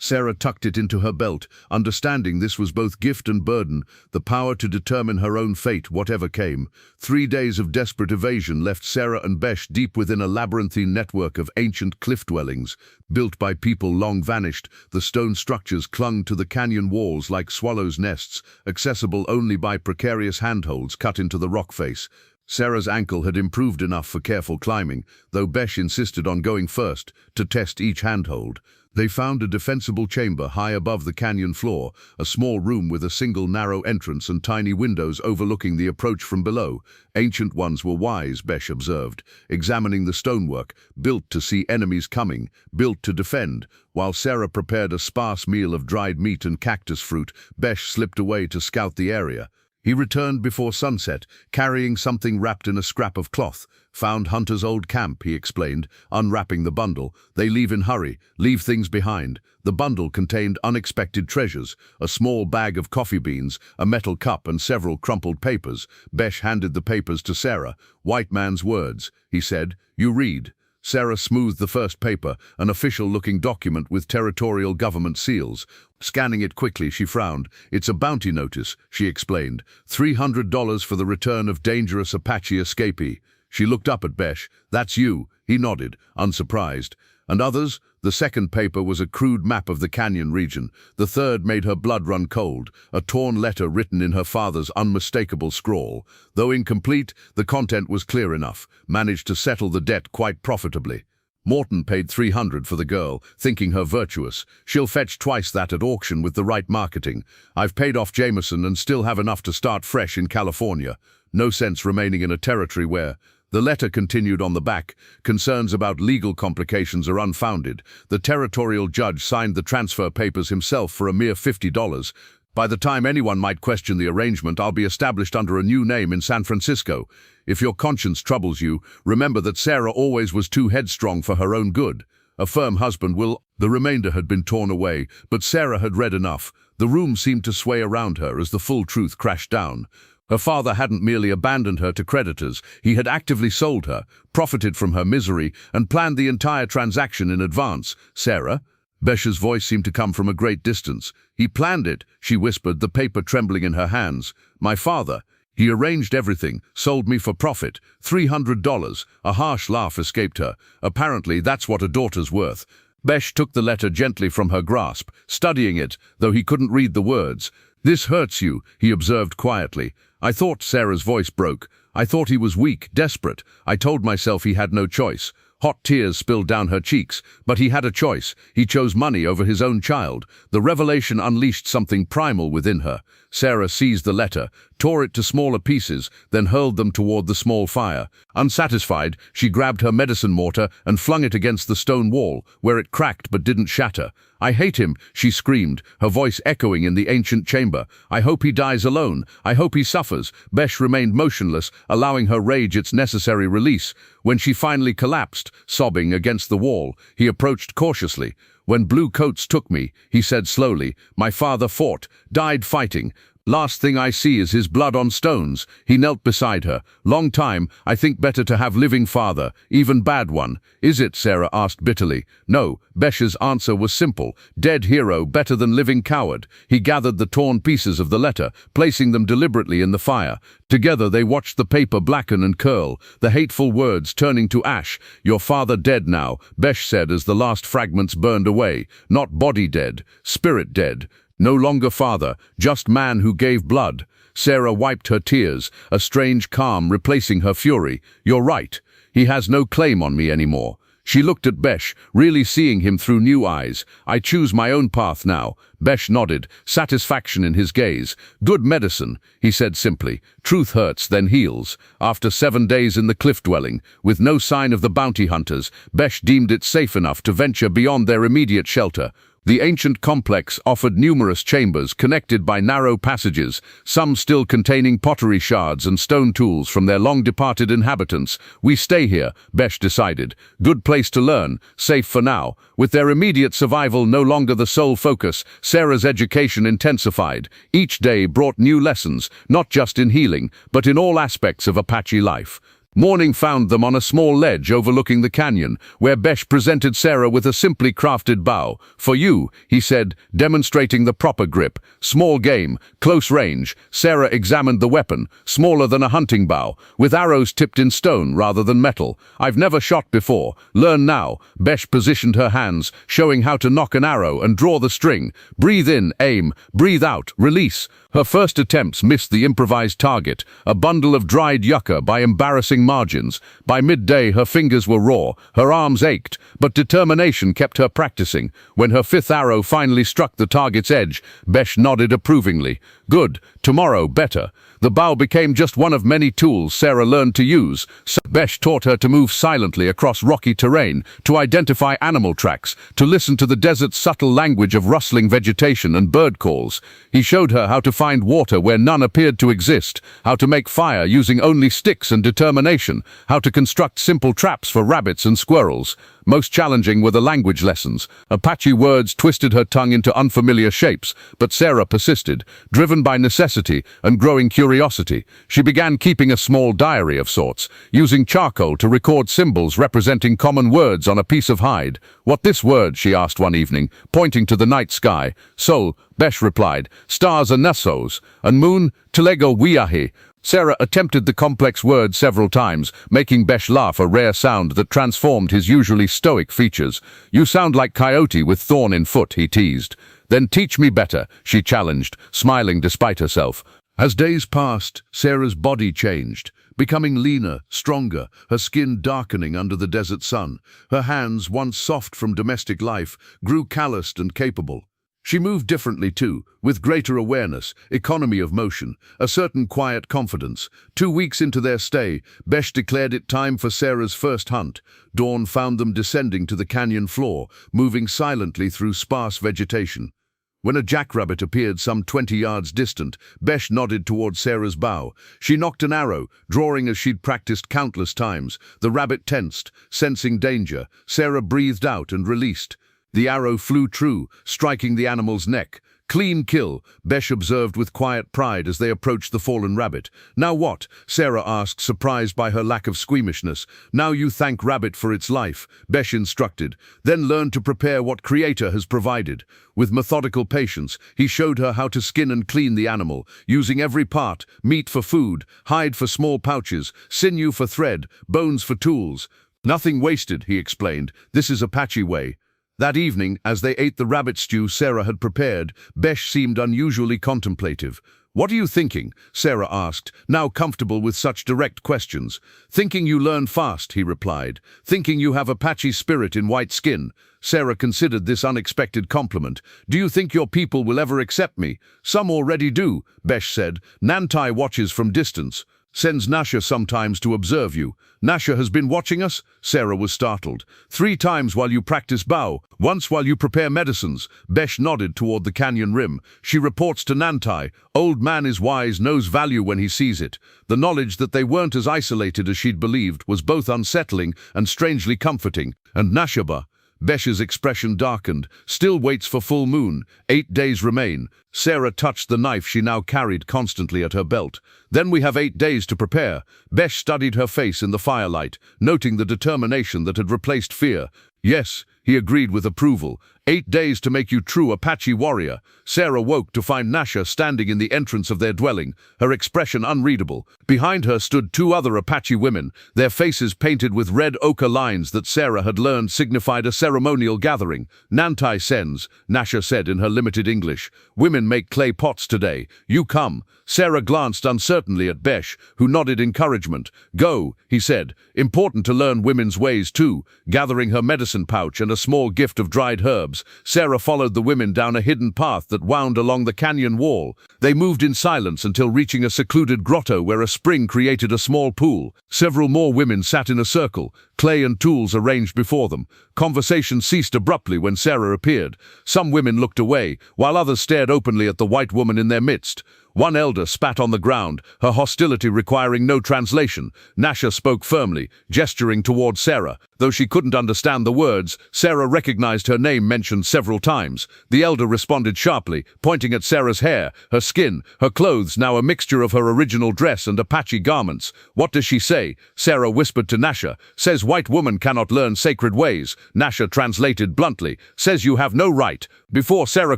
Sarah tucked it into her belt, understanding this was both gift and burden, the power to determine her own fate, whatever came. 3 days of desperate evasion left Sarah and Besh deep within a labyrinthine network of ancient cliff dwellings. Built by people long vanished, the stone structures clung to the canyon walls like swallows' nests, accessible only by precarious handholds cut into the rock face. Sarah's ankle had improved enough for careful climbing, though Besh insisted on going first, to test each handhold. They found a defensible chamber high above the canyon floor, a small room with a single narrow entrance and tiny windows overlooking the approach from below. Ancient ones were wise, Besh observed, examining the stonework, built to see enemies coming, built to defend. While Sarah prepared a sparse meal of dried meat and cactus fruit, Besh slipped away to scout the area. He returned before sunset, carrying something wrapped in a scrap of cloth. Found Hunter's old camp, he explained, unwrapping the bundle. They leave in hurry, leave things behind. The bundle contained unexpected treasures, a small bag of coffee beans, a metal cup and several crumpled papers. Besh handed the papers to Sarah. White man's words, he said. You read. Sarah smoothed the first paper, an official-looking document with territorial government seals. Scanning it quickly, she frowned. It's a bounty notice, she explained. $300 for the return of dangerous Apache escapee. She looked up at Besh. That's you. He nodded, unsurprised. And others? The second paper was a crude map of the canyon region. The third made her blood run cold, a torn letter written in her father's unmistakable scrawl. Though incomplete, the content was clear enough, managed to settle the debt quite profitably. Morton paid $300 for the girl, thinking her virtuous. She'll fetch twice that at auction with the right marketing. I've paid off Jameson and still have enough to start fresh in California. No sense remaining in a territory where... The letter continued on the back. Concerns about legal complications are unfounded. The territorial judge signed the transfer papers himself for a mere $50. By the time anyone might question the arrangement, I'll be established under a new name in San Francisco. If your conscience troubles you, remember that Sarah always was too headstrong for her own good. A firm husband will... The remainder had been torn away, but Sarah had read enough. The room seemed to sway around her as the full truth crashed down. Her father hadn't merely abandoned her to creditors, he had actively sold her, profited from her misery, and planned the entire transaction in advance. Sarah? Besh's voice seemed to come from a great distance. He planned it, she whispered, the paper trembling in her hands. My father. He arranged everything, sold me for profit. $300. A harsh laugh escaped her. Apparently, that's what a daughter's worth. Besh took the letter gently from her grasp, studying it, though he couldn't read the words. This hurts you, he observed quietly. I thought Sarah's voice broke. I thought he was weak, desperate. I told myself he had no choice. Hot tears spilled down her cheeks, but he had a choice. He chose money over his own child. The revelation unleashed something primal within her. Sarah seized the letter, tore it to smaller pieces, then hurled them toward the small fire. Unsatisfied, she grabbed her medicine mortar and flung it against the stone wall, where it cracked but didn't shatter. I hate him, she screamed, her voice echoing in the ancient chamber. I hope he dies alone. I hope he suffers. Besh remained motionless, allowing her rage its necessary release. When she finally collapsed, sobbing against the wall, he approached cautiously. When blue coats took me, he said slowly, my father fought, died fighting. Last thing I see is his blood on stones. He knelt beside her. Long time, I think better to have living father, even bad one. Is it? Sarah asked bitterly. No, Besh's answer was simple. Dead hero, better than living coward. He gathered the torn pieces of the letter, placing them deliberately in the fire. Together they watched the paper blacken and curl, the hateful words turning to ash. Your father dead now, Besh said as the last fragments burned away. Not body dead, spirit dead. No longer father, just man who gave blood. Sarah wiped her tears, a strange calm replacing her fury. You're right. He has no claim on me anymore. She looked at Besh, really seeing him through new eyes. I choose my own path now. Besh nodded, satisfaction in his gaze. Good medicine, he said simply. Truth hurts, then heals. After 7 days in the cliff dwelling, with no sign of the bounty hunters, Besh deemed it safe enough to venture beyond their immediate shelter. The ancient complex offered numerous chambers connected by narrow passages, some still containing pottery shards and stone tools from their long-departed inhabitants. We stay here, Besh decided. Good place to learn, safe for now. With their immediate survival no longer the sole focus, Sarah's education intensified. Each day brought new lessons, not just in healing, but in all aspects of Apache life. Morning found them on a small ledge overlooking the canyon, where Besh presented Sarah with a simply crafted bow. For you, he said, demonstrating the proper grip. Small game, close range. Sarah examined the weapon, smaller than a hunting bow, with arrows tipped in stone rather than metal. I've never shot before. Learn now. Besh positioned her hands, showing how to nock an arrow and draw the string. Breathe in, aim. Breathe out, release. Her first attempts missed the improvised target, a bundle of dried yucca by embarrassing margins. By midday her fingers were raw, her arms ached, but determination kept her practicing. When her 5th arrow finally struck the target's edge, Besh nodded approvingly. Good, tomorrow better. The bow became just one of many tools Sarah learned to use. Besh taught her to move silently across rocky terrain, to identify animal tracks, to listen to the desert's subtle language of rustling vegetation and bird calls. He showed her how to find water where none appeared to exist, how to make fire using only sticks and determination, how to construct simple traps for rabbits and squirrels. Most challenging were the language lessons. Apache words twisted her tongue into unfamiliar shapes, but Sarah persisted, driven by necessity and growing curiosity. She began keeping a small diary of sorts, using charcoal to record symbols representing common words on a piece of hide. What this word? She asked one evening, pointing to the night sky. Sol, Besh replied. Stars are Nassos, and moon, Telego Wiahi. Sarah attempted the complex word several times, making Besh laugh, a rare sound that transformed his usually stoic features. You sound like Coyote with thorn in foot, he teased. Then teach me better, she challenged, smiling despite herself. As days passed, Sarah's body changed, becoming leaner, stronger, her skin darkening under the desert sun. Her hands, once soft from domestic life, grew calloused and capable. She moved differently too, with greater awareness, economy of motion, a certain quiet confidence. 2 weeks into their stay, Besh declared it time for Sarah's first hunt. Dawn found them descending to the canyon floor, moving silently through sparse vegetation. When a jackrabbit appeared some 20 yards distant, Besh nodded toward Sarah's bow. She nocked an arrow, drawing as she'd practiced countless times. The rabbit tensed, sensing danger. Sarah breathed out and released. The arrow flew true, striking the animal's neck. Clean kill, Besh observed with quiet pride as they approached the fallen rabbit. Now what? Sarah asked, surprised by her lack of squeamishness. Now you thank rabbit for its life, Besh instructed. Then learn to prepare what Creator has provided. With methodical patience, he showed her how to skin and clean the animal, using every part, meat for food, hide for small pouches, sinew for thread, bones for tools. Nothing wasted, he explained. This is Apache way. That evening, as they ate the rabbit stew Sarah had prepared, Besh seemed unusually contemplative. What are you thinking? Sarah asked, now comfortable with such direct questions. Thinking you learn fast, he replied. Thinking you have Apache spirit in white skin. Sarah considered this unexpected compliment. Do you think your people will ever accept me? Some already do, Besh said. Nantai watches from distance. Sends Nasha sometimes to observe you. Nasha has been watching us? Sarah was startled. 3 times while you practice bow, once while you prepare medicines. Besh nodded toward the canyon rim. She reports to Nantai. Old man is wise, knows value when he sees it. The knowledge that they weren't as isolated as she'd believed was both unsettling and strangely comforting. And Nashaba? Besh's expression darkened. Still waits for full moon. 8 days remain. Sarah touched the knife she now carried constantly at her belt. Then we have 8 days to prepare. Besh studied her face in the firelight, noting the determination that had replaced fear. Yes, he agreed with approval. 8 days to make you true Apache warrior. Sarah woke to find Nasha standing in the entrance of their dwelling, her expression unreadable. Behind her stood 2 other Apache women, their faces painted with red ochre lines that Sarah had learned signified a ceremonial gathering. Nantai sends, Nasha said in her limited English. Women make clay pots today. You come. Sarah glanced uncertainly at Besh, who nodded encouragement. Go, he said. Important to learn women's ways too. Gathering her medicine pouch and a small gift of dried herbs, Sarah followed the women down a hidden path that wound along the canyon wall. They moved in silence until reaching a secluded grotto where a spring created a small pool. Several more women sat in a circle, clay and tools arranged before them. Conversation ceased abruptly when Sarah appeared. Some women looked away, while others stared openly at the white woman in their midst. One elder spat on the ground, her hostility requiring no translation. Nasha spoke firmly, gesturing toward Sarah. Though she couldn't understand the words, Sarah recognized her name mentioned several times. The elder responded sharply, pointing at Sarah's hair, her skin, her clothes now a mixture of her original dress and Apache garments. What does she say? Sarah whispered to Nasha. Says white woman cannot learn sacred ways. Nasha translated bluntly. Says you have no right. Before Sarah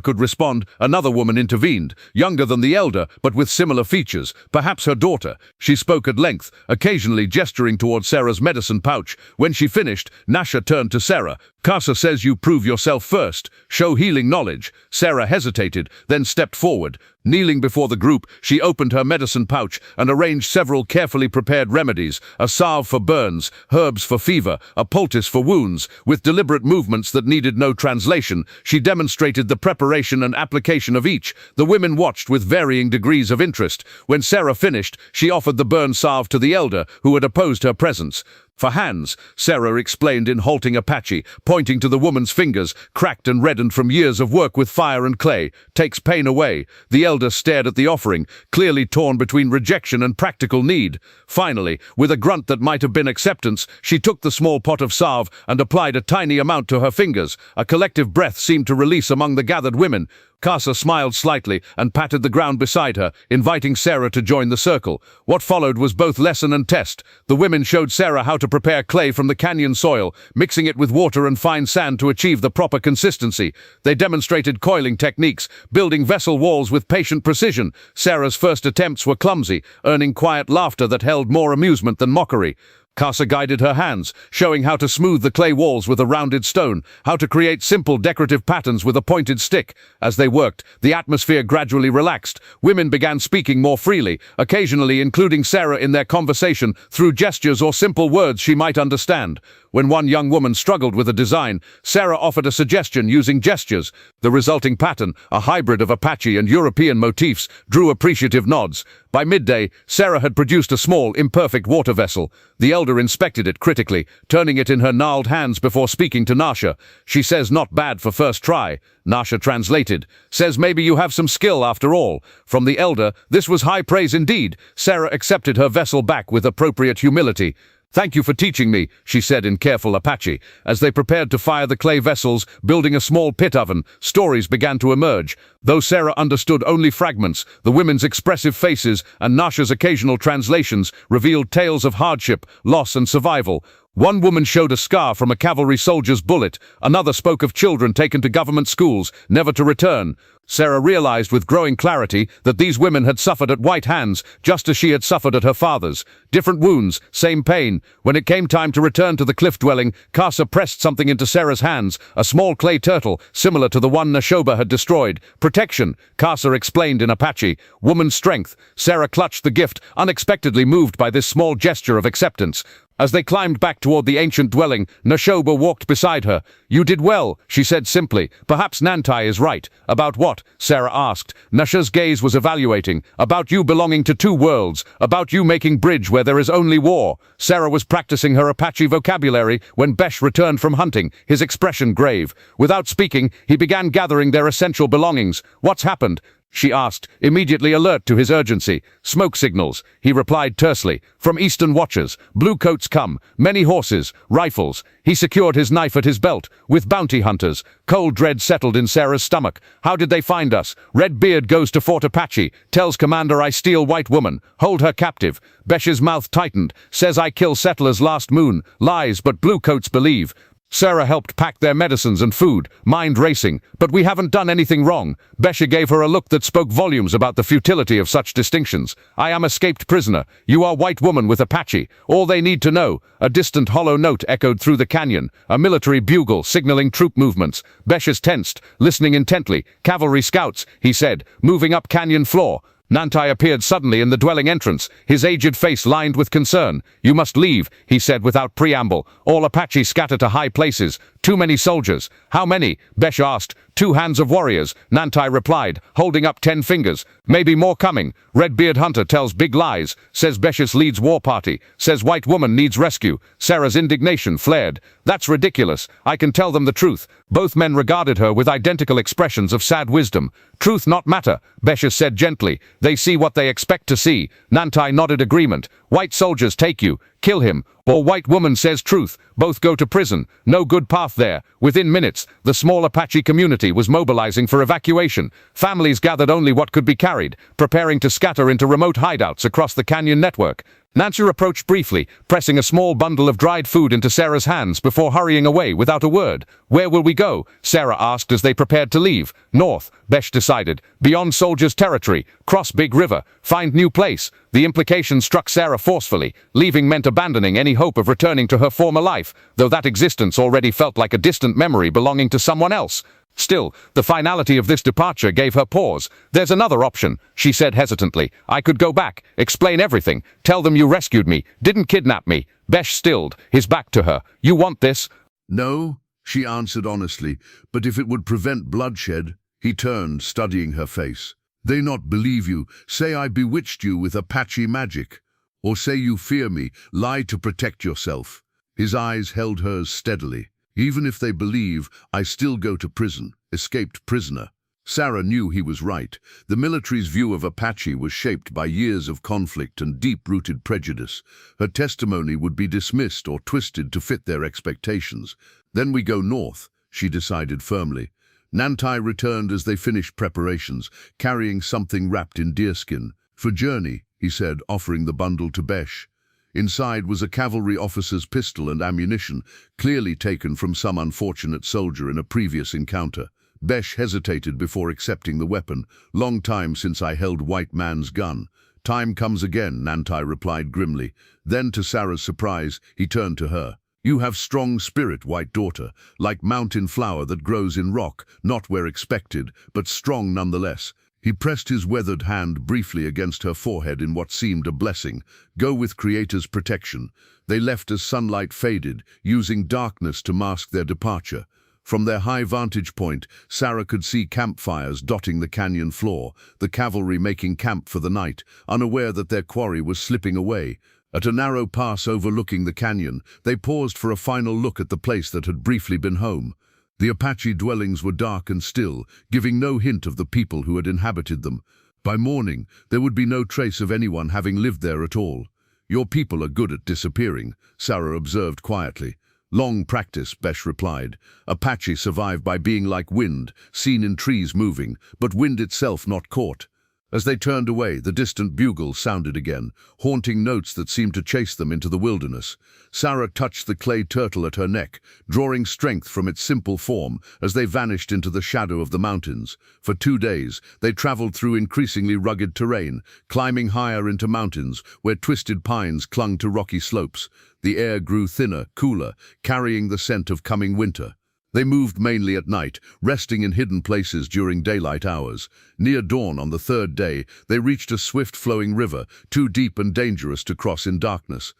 could respond, another woman intervened, younger than the elder, but with similar features, perhaps her daughter. She spoke at length, occasionally gesturing toward Sarah's medicine pouch. When she finished, Nasha turned to Sarah. Casa says you prove yourself first. Show healing knowledge. Sarah hesitated, then stepped forward. Kneeling before the group, she opened her medicine pouch and arranged several carefully prepared remedies, a salve for burns, herbs for fever, a poultice for wounds. With deliberate movements that needed no translation, she demonstrated the preparation and application of each. The women watched with varying degrees of interest. When Sarah finished, she offered the burn salve to the elder, who had opposed her presence. For hands, Sarah explained in halting Apache, pointing to the woman's fingers, cracked and reddened from years of work with fire and clay. Takes pain away. The elder stared at the offering, clearly torn between rejection and practical need. Finally, with a grunt that might have been acceptance, she took the small pot of salve and applied a tiny amount to her fingers. A collective breath seemed to release among the gathered women. Casa smiled slightly and patted the ground beside her, inviting Sarah to join the circle. What followed was both lesson and test. The women showed Sarah how to prepare clay from the canyon soil, mixing it with water and fine sand to achieve the proper consistency. They demonstrated coiling techniques, building vessel walls with patient precision. Sarah's first attempts were clumsy, earning quiet laughter that held more amusement than mockery. Casa guided her hands, showing how to smooth the clay walls with a rounded stone, how to create simple decorative patterns with a pointed stick. As they worked, the atmosphere gradually relaxed. Women began speaking more freely, occasionally including Sarah in their conversation through gestures or simple words she might understand. When one young woman struggled with a design, Sarah offered a suggestion using gestures. The resulting pattern, a hybrid of Apache and European motifs, drew appreciative nods. By midday, Sarah had produced a small, imperfect water vessel. The elder inspected it critically, turning it in her gnarled hands before speaking to Nasha. She says not bad for first try. Nasha translated. Says maybe you have some skill after all. From the elder, this was high praise indeed. Sarah accepted her vessel back with appropriate humility. Thank you for teaching me, she said in careful Apache. As they prepared to fire the clay vessels, building a small pit oven, stories began to emerge. Though Sarah understood only fragments, the women's expressive faces and Nasha's occasional translations revealed tales of hardship, loss and survival. One woman showed a scar from a cavalry soldier's bullet. Another spoke of children taken to government schools, never to return. Sarah realized with growing clarity that these women had suffered at white hands, just as she had suffered at her father's. Different wounds, same pain. When it came time to return to the cliff dwelling, Casa pressed something into Sarah's hands, a small clay turtle, similar to the one Nashoba had destroyed. Protection, Casa explained in Apache. Woman's strength. Sarah clutched the gift, unexpectedly moved by this small gesture of acceptance. As they climbed back toward the ancient dwelling, Nashoba walked beside her. You did well, she said simply. Perhaps Nantai is right. About what? Sarah asked. Nasha's gaze was evaluating. About you belonging to 2 worlds. About you making bridge where there is only war. Sarah was practicing her Apache vocabulary when Besh returned from hunting, his expression grave. Without speaking, he began gathering their essential belongings. What's happened? she asked, immediately alert to his urgency. "Smoke signals," he replied tersely. "From Eastern watchers. Blue coats come. Many horses. Rifles." He secured his knife at his belt. "With bounty hunters." Cold dread settled in Sarah's stomach. "How did they find us?" "Redbeard goes to Fort Apache. Tells commander I steal white woman. Hold her captive." Besh's mouth tightened. "Says I kill settlers last moon. Lies, but blue coats believe." Sarah helped pack their medicines and food, mind racing. "But we haven't done anything wrong." Besha gave her a look that spoke volumes about the futility of such distinctions. "I am escaped prisoner. You are white woman with Apache. All they need to know." A distant hollow note echoed through the canyon, a military bugle signaling troop movements. Besha's tensed, listening intently. "Cavalry scouts," he said, "moving up canyon floor." Nantai appeared suddenly in the dwelling entrance, his aged face lined with concern. "You must leave," he said without preamble. "All Apache scatter to high places. Too many soldiers." "How many?" Besh asked. "2 hands of warriors," Nantai replied, holding up 10 fingers. "Maybe more coming." Redbeard Hunter tells big lies. Says Beshus leads war party. Says white woman needs rescue. Sarah's indignation flared. "That's ridiculous. I can tell them the truth." Both men regarded her with identical expressions of sad wisdom. "Truth not matter," Beshus said gently. "They see what they expect to see." Nantai nodded agreement. "White soldiers take you. Kill him. Or white woman says truth. Both go to prison. No good path there." Within minutes, the small Apache community was mobilizing for evacuation. Families gathered only what could be carried, preparing to scatter into remote hideouts across the canyon network. Nancy approached briefly, pressing a small bundle of dried food into Sarah's hands before hurrying away without a word. "Where will we go?" Sarah asked as they prepared to leave. "North," Besh decided. "Beyond soldiers' territory. Cross Big River. Find new place." The implication struck Sarah forcefully. Leaving meant abandoning any hope of returning to her former life, though that existence already felt like a distant memory belonging to someone else. Still, the finality of this departure gave her pause. "There's another option," she said hesitantly. "I could go back, explain everything, tell them you rescued me, didn't kidnap me." Besh stilled, his back to her. "You want this?" "No," she answered honestly, "but if it would prevent bloodshed." He turned, studying her face. "They not believe you, say I bewitched you with Apache magic. Or say you fear me, lie to protect yourself." His eyes held hers steadily. "Even if they believe, I still go to prison, escaped prisoner." Sarah knew he was right. The military's view of Apache was shaped by years of conflict and deep-rooted prejudice. Her testimony would be dismissed or twisted to fit their expectations. "Then we go north," she decided firmly. Nantai returned as they finished preparations, carrying something wrapped in deerskin. "For journey," he said, offering the bundle to Besh. Inside was a cavalry officer's pistol and ammunition, clearly taken from some unfortunate soldier in a previous encounter. Besh hesitated before accepting the weapon. "Long time since I held white man's gun." "Time comes again," Nantai replied grimly. Then, to Sarah's surprise, he turned to her. "You have strong spirit, white daughter, like mountain flower that grows in rock, not where expected, but strong nonetheless." He pressed his weathered hand briefly against her forehead in what seemed a blessing. "Go with Creator's protection." They left as sunlight faded, using darkness to mask their departure. From their high vantage point, Sarah could see campfires dotting the canyon floor, the cavalry making camp for the night, unaware that their quarry was slipping away. At a narrow pass overlooking the canyon, they paused for a final look at the place that had briefly been home. The Apache dwellings were dark and still, giving no hint of the people who had inhabited them. By morning, there would be no trace of anyone having lived there at all. "Your people are good at disappearing," Sarah observed quietly. "Long practice," Besh replied. "Apache survive by being like wind, seen in trees moving, but wind itself not caught." As they turned away, the distant bugle sounded again, haunting notes that seemed to chase them into the wilderness. Sarah touched the clay turtle at her neck, drawing strength from its simple form as they vanished into the shadow of the mountains. For 2 days, they traveled through increasingly rugged terrain, climbing higher into mountains where twisted pines clung to rocky slopes. The air grew thinner, cooler, carrying the scent of coming winter. They moved mainly at night, resting in hidden places during daylight hours. Near dawn on the 3rd day, they reached a swift-flowing river, too deep and dangerous to cross in darkness.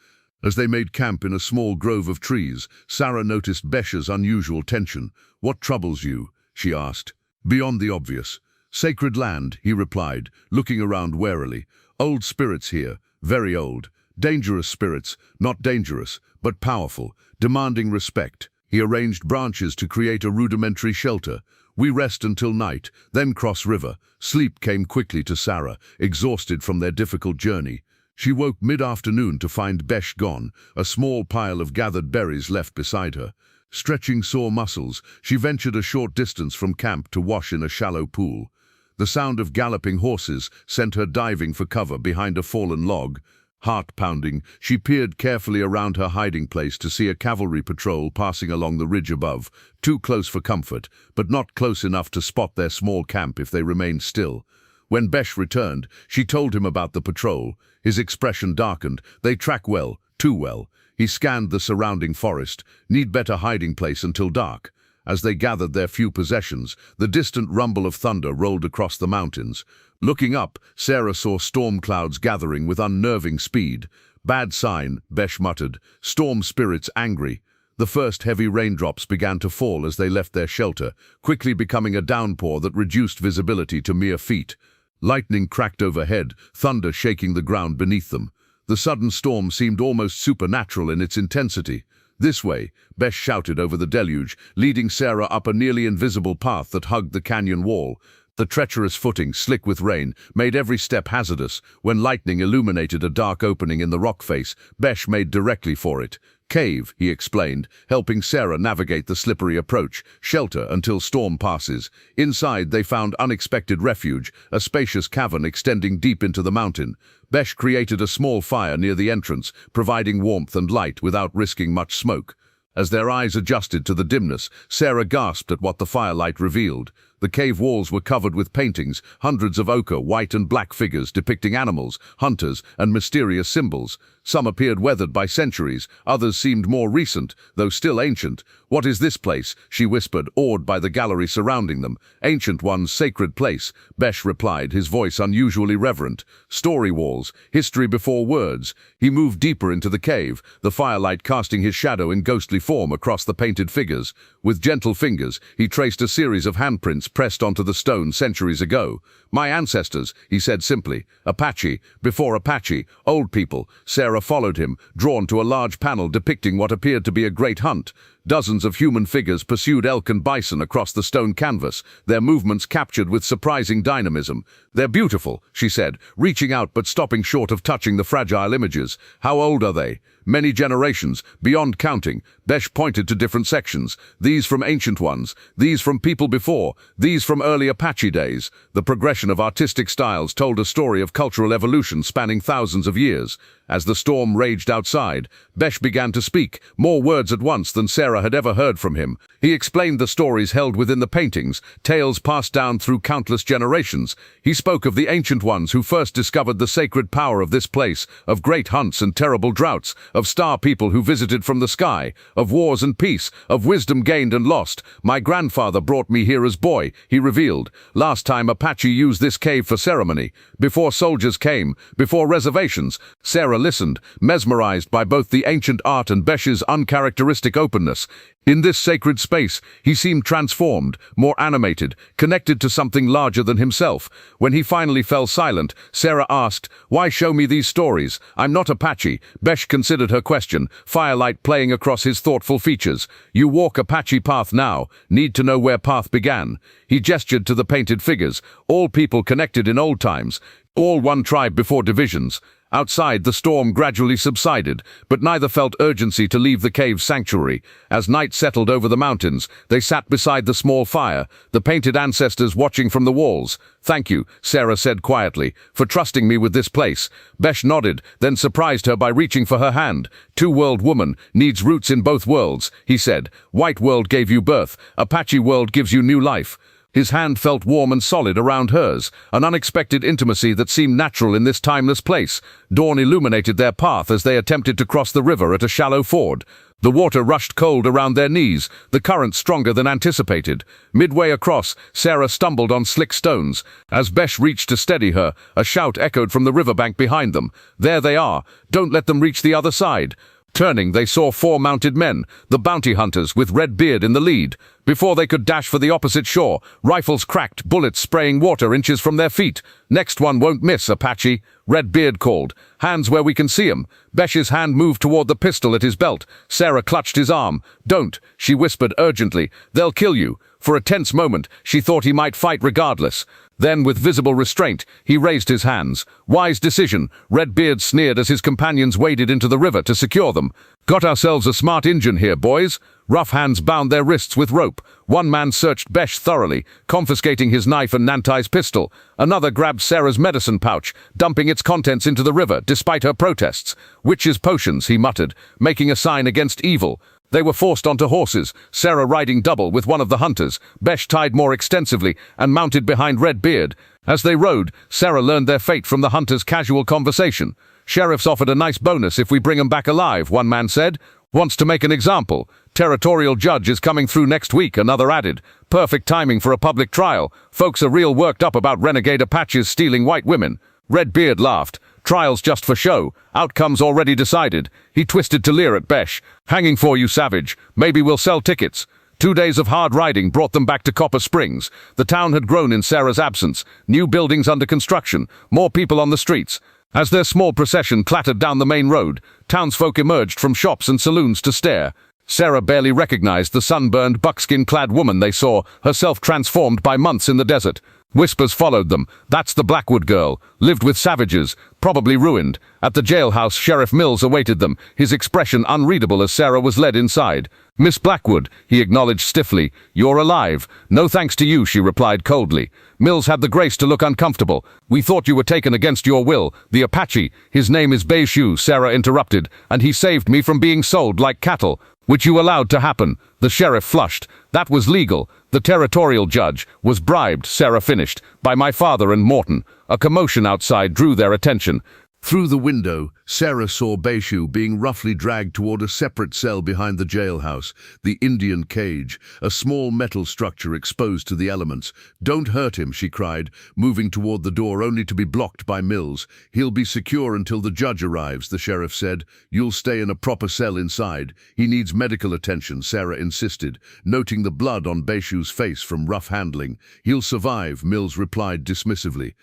As they made camp in a small grove of trees, Sarah noticed Besh's unusual tension. "What troubles you?" she asked. "Beyond the obvious." "Sacred land," he replied, looking around warily. "Old spirits here, very old. Dangerous spirits, not dangerous, but powerful, demanding respect." He arranged branches to create a rudimentary shelter. We rest until night, then cross river. Sleep came quickly to Sarah, exhausted from their difficult journey. She woke mid-afternoon to find Besh gone, a small pile of gathered berries left beside her. Stretching sore muscles, she ventured a short distance from camp to wash in a shallow pool. The sound of galloping horses sent her diving for cover behind a fallen log. Heart pounding, she peered carefully around her hiding place to see a cavalry patrol passing along the ridge above, too close for comfort, but not close enough to spot their small camp if they remained still. When Besh returned, she told him about the patrol. His expression darkened. They track well, too well. He scanned the surrounding forest, need better hiding place until dark. As they gathered their few possessions, the distant rumble of thunder rolled across the mountains. Looking up, Sarah saw storm clouds gathering with unnerving speed. Bad sign, Besh muttered. Storm spirits angry. The first heavy raindrops began to fall as they left their shelter, quickly becoming a downpour that reduced visibility to mere feet. Lightning cracked overhead, thunder shaking the ground beneath them. The sudden storm seemed almost supernatural in its intensity. This way, Besh shouted over the deluge, leading Sarah up a nearly invisible path that hugged the canyon wall. The treacherous footing, slick with rain, made every step hazardous. When lightning illuminated a dark opening in the rock face, Besh made directly for it. Cave, he explained, helping Sarah navigate the slippery approach. Shelter until storm passes. Inside they found unexpected refuge, a spacious cavern extending deep into the mountain. Besh created a small fire near the entrance, providing warmth and light without risking much smoke. As their eyes adjusted to the dimness, Sarah gasped at what the firelight revealed. The cave walls were covered with paintings, hundreds of ochre, white and black figures depicting animals, hunters, and mysterious symbols. Some appeared weathered by centuries, others seemed more recent, though still ancient. "What is this place?" she whispered, awed by the gallery surrounding them. "Ancient One's sacred place," Besh replied, his voice unusually reverent. "Story walls, history before words." He moved deeper into the cave, the firelight casting his shadow in ghostly form across the painted figures. With gentle fingers, he traced a series of handprints pressed onto the stone centuries ago. "My ancestors," he said simply. "Apache, before Apache, old people." Sarah followed him, drawn to a large panel depicting what appeared to be a great hunt. Dozens of human figures pursued elk and bison across the stone canvas, their movements captured with surprising dynamism. "They're beautiful," she said, reaching out but stopping short of touching the fragile images. "How old are they?" "Many generations, beyond counting." Besh pointed to different sections. "These from ancient ones, these from people before, these from early Apache days." The progression of artistic styles told a story of cultural evolution spanning thousands of years. As the storm raged outside, Besh began to speak, more words at once than Sarah had ever heard from him. He explained the stories held within the paintings, tales passed down through countless generations. He spoke of the ancient ones who first discovered the sacred power of this place, of great hunts and terrible droughts, of star people who visited from the sky, of wars and peace, of wisdom gained and lost. "My grandfather brought me here as boy," he revealed. "Last time Apache used this cave for ceremony, before soldiers came, before reservations." Sarah listened, mesmerized by both the ancient art and Besh's uncharacteristic openness. In this sacred space, he seemed transformed, more animated, connected to something larger than himself. When he finally fell silent, Sarah asked, "Why show me these stories? I'm not Apache." Besh considered her question, firelight playing across his thoughtful features. "You walk Apache path now, need to know where path began." He gestured to the painted figures, all people connected in old times, all one tribe before divisions. Outside, the storm gradually subsided, but neither felt urgency to leave the cave's sanctuary. As night settled over the mountains, they sat beside the small fire, the painted ancestors watching from the walls. "Thank you," Sarah said quietly, "for trusting me with this place." Besh nodded, then surprised her by reaching for her hand. "Two-world woman, needs roots in both worlds," he said. "White world gave you birth, Apache world gives you new life." His hand felt warm and solid around hers, an unexpected intimacy that seemed natural in this timeless place. Dawn illuminated their path as they attempted to cross the river at a shallow ford. The water rushed cold around their knees, the current stronger than anticipated. Midway across, Sarah stumbled on slick stones. As Besh reached to steady her, a shout echoed from the riverbank behind them. "There they are! Don't let them reach the other side!" Turning, they saw 4 mounted men, the bounty hunters with red beard in the lead. Before they could dash for the opposite shore, rifles cracked, bullets spraying water inches from their feet. "Next one won't miss, Apache," Red Beard called. Hands where we can see 'em." Besh's hand moved toward the pistol at his belt. Sarah clutched his arm. "Don't," she whispered urgently. "They'll kill you." For a tense moment, she thought he might fight regardless. Then, with visible restraint, he raised his hands. "Wise decision," Redbeard sneered as his companions waded into the river to secure them. "Got ourselves a smart Injun here, boys." Rough hands bound their wrists with rope. One man searched Besh thoroughly, confiscating his knife and Nantai's pistol. Another grabbed Sarah's medicine pouch, dumping its contents into the river, despite her protests. "Witches' potions," he muttered, making a sign against evil. They were forced onto horses, Sarah riding double with one of the hunters, Besh tied more extensively and mounted behind Redbeard. As they rode, Sarah learned their fate from the hunters' casual conversation. "Sheriff's offered a nice bonus if we bring 'em back alive," one man said. "Wants to make an example. Territorial judge is coming through next week," another added. "Perfect timing for a public trial. Folks are real worked up about renegade Apaches stealing white women." Redbeard laughed. "Trials just for show. Outcomes already decided." He twisted to leer at Besh. "Hanging for you, savage. Maybe we'll sell tickets." 2 days of hard riding brought them back to Copper Springs. The town had grown in Sarah's absence. New buildings under construction. More people on the streets. As their small procession clattered down the main road, townsfolk emerged from shops and saloons to stare. Sarah barely recognized the sunburned, buckskin-clad woman they saw, herself transformed by months in the desert. Whispers followed them. "That's the Blackwood girl. Lived with savages. Probably ruined." At the jailhouse, Sheriff Mills awaited them, his expression unreadable as Sarah was led inside. "Miss Blackwood," he acknowledged stiffly. "You're alive." "No thanks to you," she replied coldly. Mills had the grace to look uncomfortable. "We thought you were taken against your will. The Apache, his name is Beishu," Sarah interrupted, "and he saved me from being sold like cattle." "Which you allowed to happen." The sheriff flushed. "That was legal. The territorial judge was bribed," Sarah finished, "by my father and Morton." A commotion outside drew their attention. Through the window, Sarah saw Beishu being roughly dragged toward a separate cell behind the jailhouse, the Indian cage, a small metal structure exposed to the elements. "Don't hurt him," she cried, moving toward the door only to be blocked by Mills. "He'll be secure until the judge arrives," the sheriff said. "You'll stay in a proper cell inside. He needs medical attention," Sarah insisted, noting the blood on Beishu's face from rough handling. "He'll survive," Mills replied dismissively.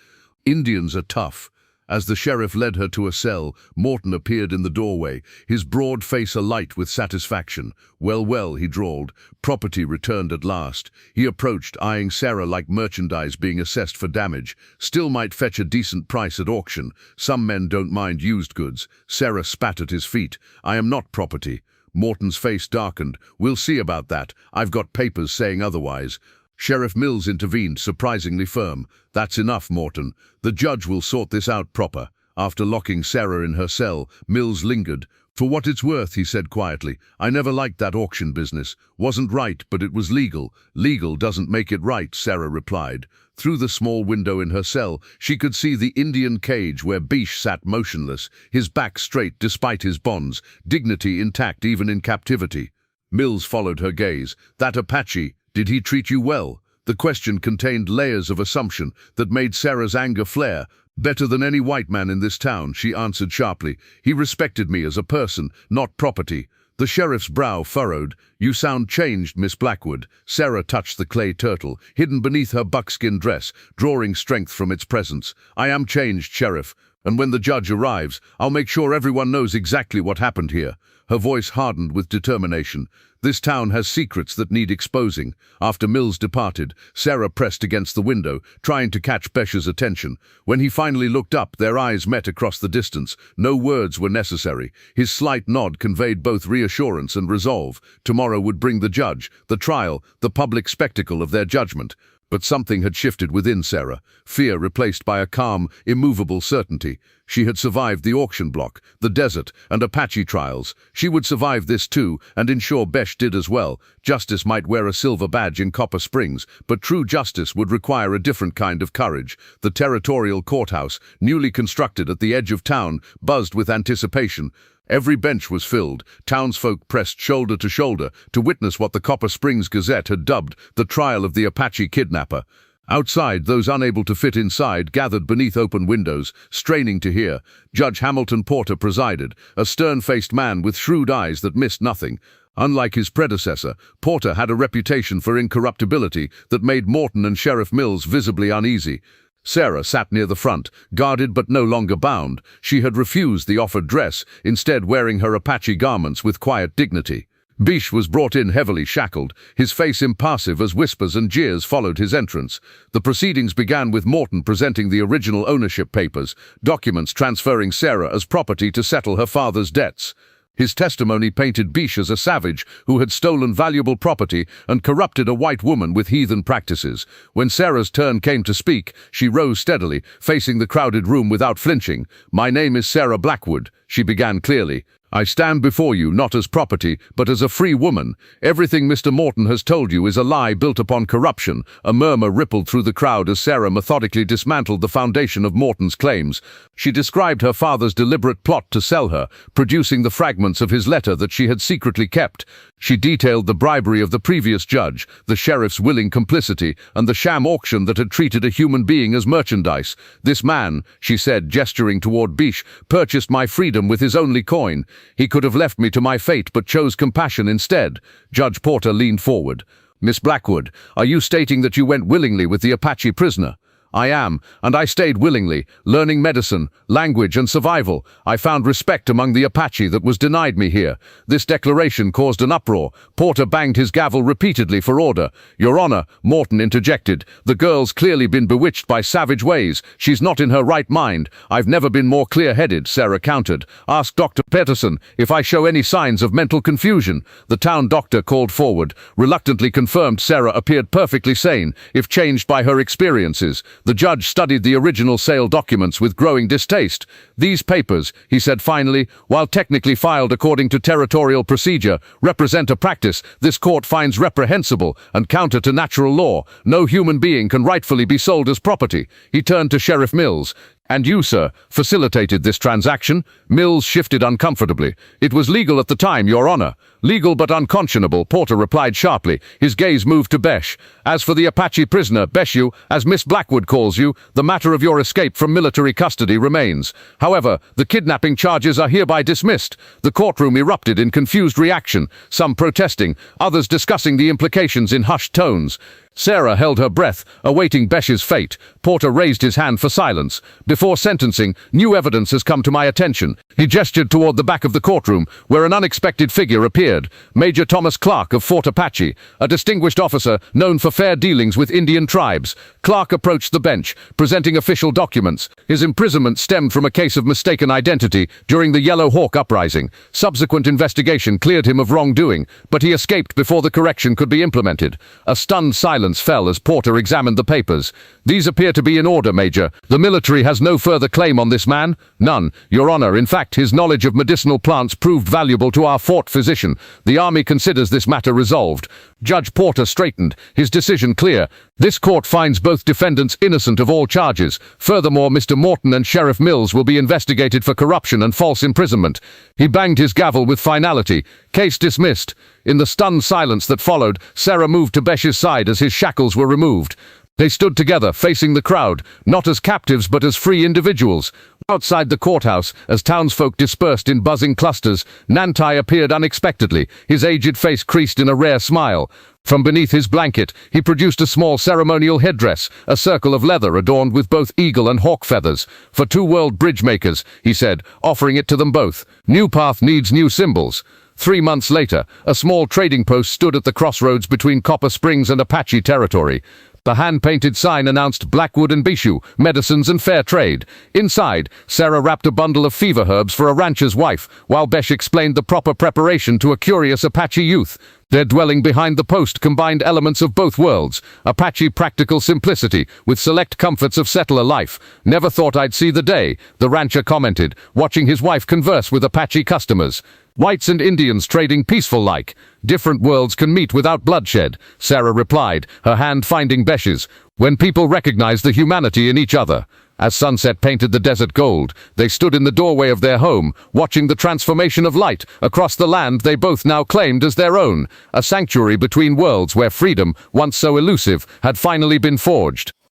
"Indians are tough." As the sheriff led her to a cell, Morton appeared in the doorway, his broad face alight with satisfaction. "Well, well," he drawled. "Property returned at last." He approached, eyeing Sarah like merchandise being assessed for damage. "Still might fetch a decent price at auction. Some men don't mind used goods." Sarah spat at his feet. "I am not property." Morton's face darkened. "We'll see about that. I've got papers saying otherwise." Sheriff Mills intervened, surprisingly firm. "That's enough, Morton. The judge will sort this out proper." After locking Sarah in her cell, Mills lingered. "For what it's worth," he said quietly, "I never liked that auction business. Wasn't right, but it was legal." "Legal doesn't make it right," Sarah replied. Through the small window in her cell, she could see the Indian cage where Beish sat motionless, his back straight despite his bonds, dignity intact even in captivity. Mills followed her gaze. "That Apache, did he treat you well?" The question contained layers of assumption that made Sarah's anger flare. "Better than any white man in this town," she answered sharply. "He respected me as a person, not property." The sheriff's brow furrowed. "You sound changed, Miss Blackwood." Sarah touched the clay turtle, hidden beneath her buckskin dress, drawing strength from its presence. "I am changed, Sheriff. And when the judge arrives, I'll make sure everyone knows exactly what happened here." Her voice hardened with determination. "This town has secrets that need exposing." After Mills departed, Sarah pressed against the window, trying to catch Besh's attention. When he finally looked up, their eyes met across the distance. No words were necessary. His slight nod conveyed both reassurance and resolve. Tomorrow would bring the judge, the trial, the public spectacle of their judgment. But something had shifted within Sarah, fear replaced by a calm, immovable certainty. She had survived the auction block, the desert, and Apache trials. She would survive this too, and ensure Besh did as well. Justice might wear a silver badge in Copper Springs, but true justice would require a different kind of courage. The territorial courthouse, newly constructed at the edge of town, buzzed with anticipation. Every bench was filled. Townsfolk pressed shoulder to shoulder to witness what the Copper Springs Gazette had dubbed the trial of the Apache kidnapper. Outside, those unable to fit inside gathered beneath open windows, straining to hear. Judge Hamilton Porter presided, a stern-faced man with shrewd eyes that missed nothing. Unlike his predecessor, Porter had a reputation for incorruptibility that made Morton and Sheriff Mills visibly uneasy. Sarah sat near the front, guarded but no longer bound. She had refused the offered dress, instead wearing her Apache garments with quiet dignity. Bish was brought in heavily shackled, his face impassive as whispers and jeers followed his entrance. The proceedings began with Morton presenting the original ownership papers, documents transferring Sarah as property to settle her father's debts. His testimony painted Bish as a savage who had stolen valuable property and corrupted a white woman with heathen practices. When Sarah's turn came to speak, she rose steadily, facing the crowded room without flinching. "My name is Sarah Blackwood," she began clearly. "I stand before you not as property, but as a free woman. Everything Mr. Morton has told you is a lie built upon corruption." A murmur rippled through the crowd as Sarah methodically dismantled the foundation of Morton's claims. She described her father's deliberate plot to sell her, producing the fragments of his letter that she had secretly kept. She detailed the bribery of the previous judge, the sheriff's willing complicity, and the sham auction that had treated a human being as merchandise. "This man," she said, gesturing toward Bish, "purchased my freedom with his only coin. He could have left me to my fate but chose compassion instead." Judge Porter leaned forward. "Miss Blackwood, are you stating that you went willingly with the Apache prisoner?" "I am, and I stayed willingly, learning medicine, language, and survival. I found respect among the Apache that was denied me here." This declaration caused an uproar. Porter banged his gavel repeatedly for order. "Your Honor," Morton interjected, "the girl's clearly been bewitched by savage ways. She's not in her right mind." "I've never been more clear-headed," Sarah countered. "Ask Dr. Peterson if I show any signs of mental confusion." The town doctor called forward, reluctantly confirmed Sarah appeared perfectly sane, if changed by her experiences. The judge studied the original sale documents with growing distaste. "These papers," he said finally, "while technically filed according to territorial procedure, represent a practice this court finds reprehensible and counter to natural law. No human being can rightfully be sold as property." He turned to Sheriff Mills. "And you, sir, facilitated this transaction?" Mills shifted uncomfortably. "It was legal at the time, Your Honor." "Legal but unconscionable," Porter replied sharply. His gaze moved to Besh. "As for the Apache prisoner, Beshu, as Miss Blackwood calls you, the matter of your escape from military custody remains. However, the kidnapping charges are hereby dismissed." The courtroom erupted in confused reaction, some protesting, others discussing the implications in hushed tones. Sarah held her breath, awaiting Besh's fate. Porter raised his hand for silence. "Before sentencing, new evidence has come to my attention." He gestured toward the back of the courtroom, where an unexpected figure appeared. Major Thomas Clark of Fort Apache, a distinguished officer known for fair dealings with Indian tribes. Clark approached the bench, presenting official documents. His imprisonment stemmed from a case of mistaken identity during the Yellow Hawk uprising. Subsequent investigation cleared him of wrongdoing, but he escaped before the correction could be implemented. A stunned silence fell as Porter examined the papers. "These appear to be in order, Major. The military has no further claim on this man?" "None, Your Honor. In fact, his knowledge of medicinal plants proved valuable to our fort physician. The Army considers this matter resolved." Judge Porter straightened, his decision clear. "This court finds both defendants innocent of all charges. Furthermore, Mr. Morton and Sheriff Mills will be investigated for corruption and false imprisonment." He banged his gavel with finality. "Case dismissed." In the stunned silence that followed, Sarah moved to Besh's side as his shackles were removed. They stood together, facing the crowd, not as captives but as free individuals. Outside the courthouse, as townsfolk dispersed in buzzing clusters, Nantai appeared unexpectedly, his aged face creased in a rare smile. From beneath his blanket, he produced a small ceremonial headdress, a circle of leather adorned with both eagle and hawk feathers. "For two world bridge makers," he said, offering it to them both. "New path needs new symbols." 3 months later, a small trading post stood at the crossroads between Copper Springs and Apache territory. The hand-painted sign announced Blackwood and Bishu, medicines and fair trade. Inside, Sarah wrapped a bundle of fever herbs for a rancher's wife, while Besh explained the proper preparation to a curious Apache youth. Their dwelling behind the post combined elements of both worlds. Apache practical simplicity, with select comforts of settler life. "Never thought I'd see the day," the rancher commented, watching his wife converse with Apache customers. "Whites and Indians trading peaceful-like. Different worlds can meet without bloodshed," Sarah replied, her hand finding Besh's. "When people recognize the humanity in each other." As sunset painted the desert gold, they stood in the doorway of their home, watching the transformation of light across the land they both now claimed as their own, a sanctuary between worlds where freedom, once so elusive, had finally been forged.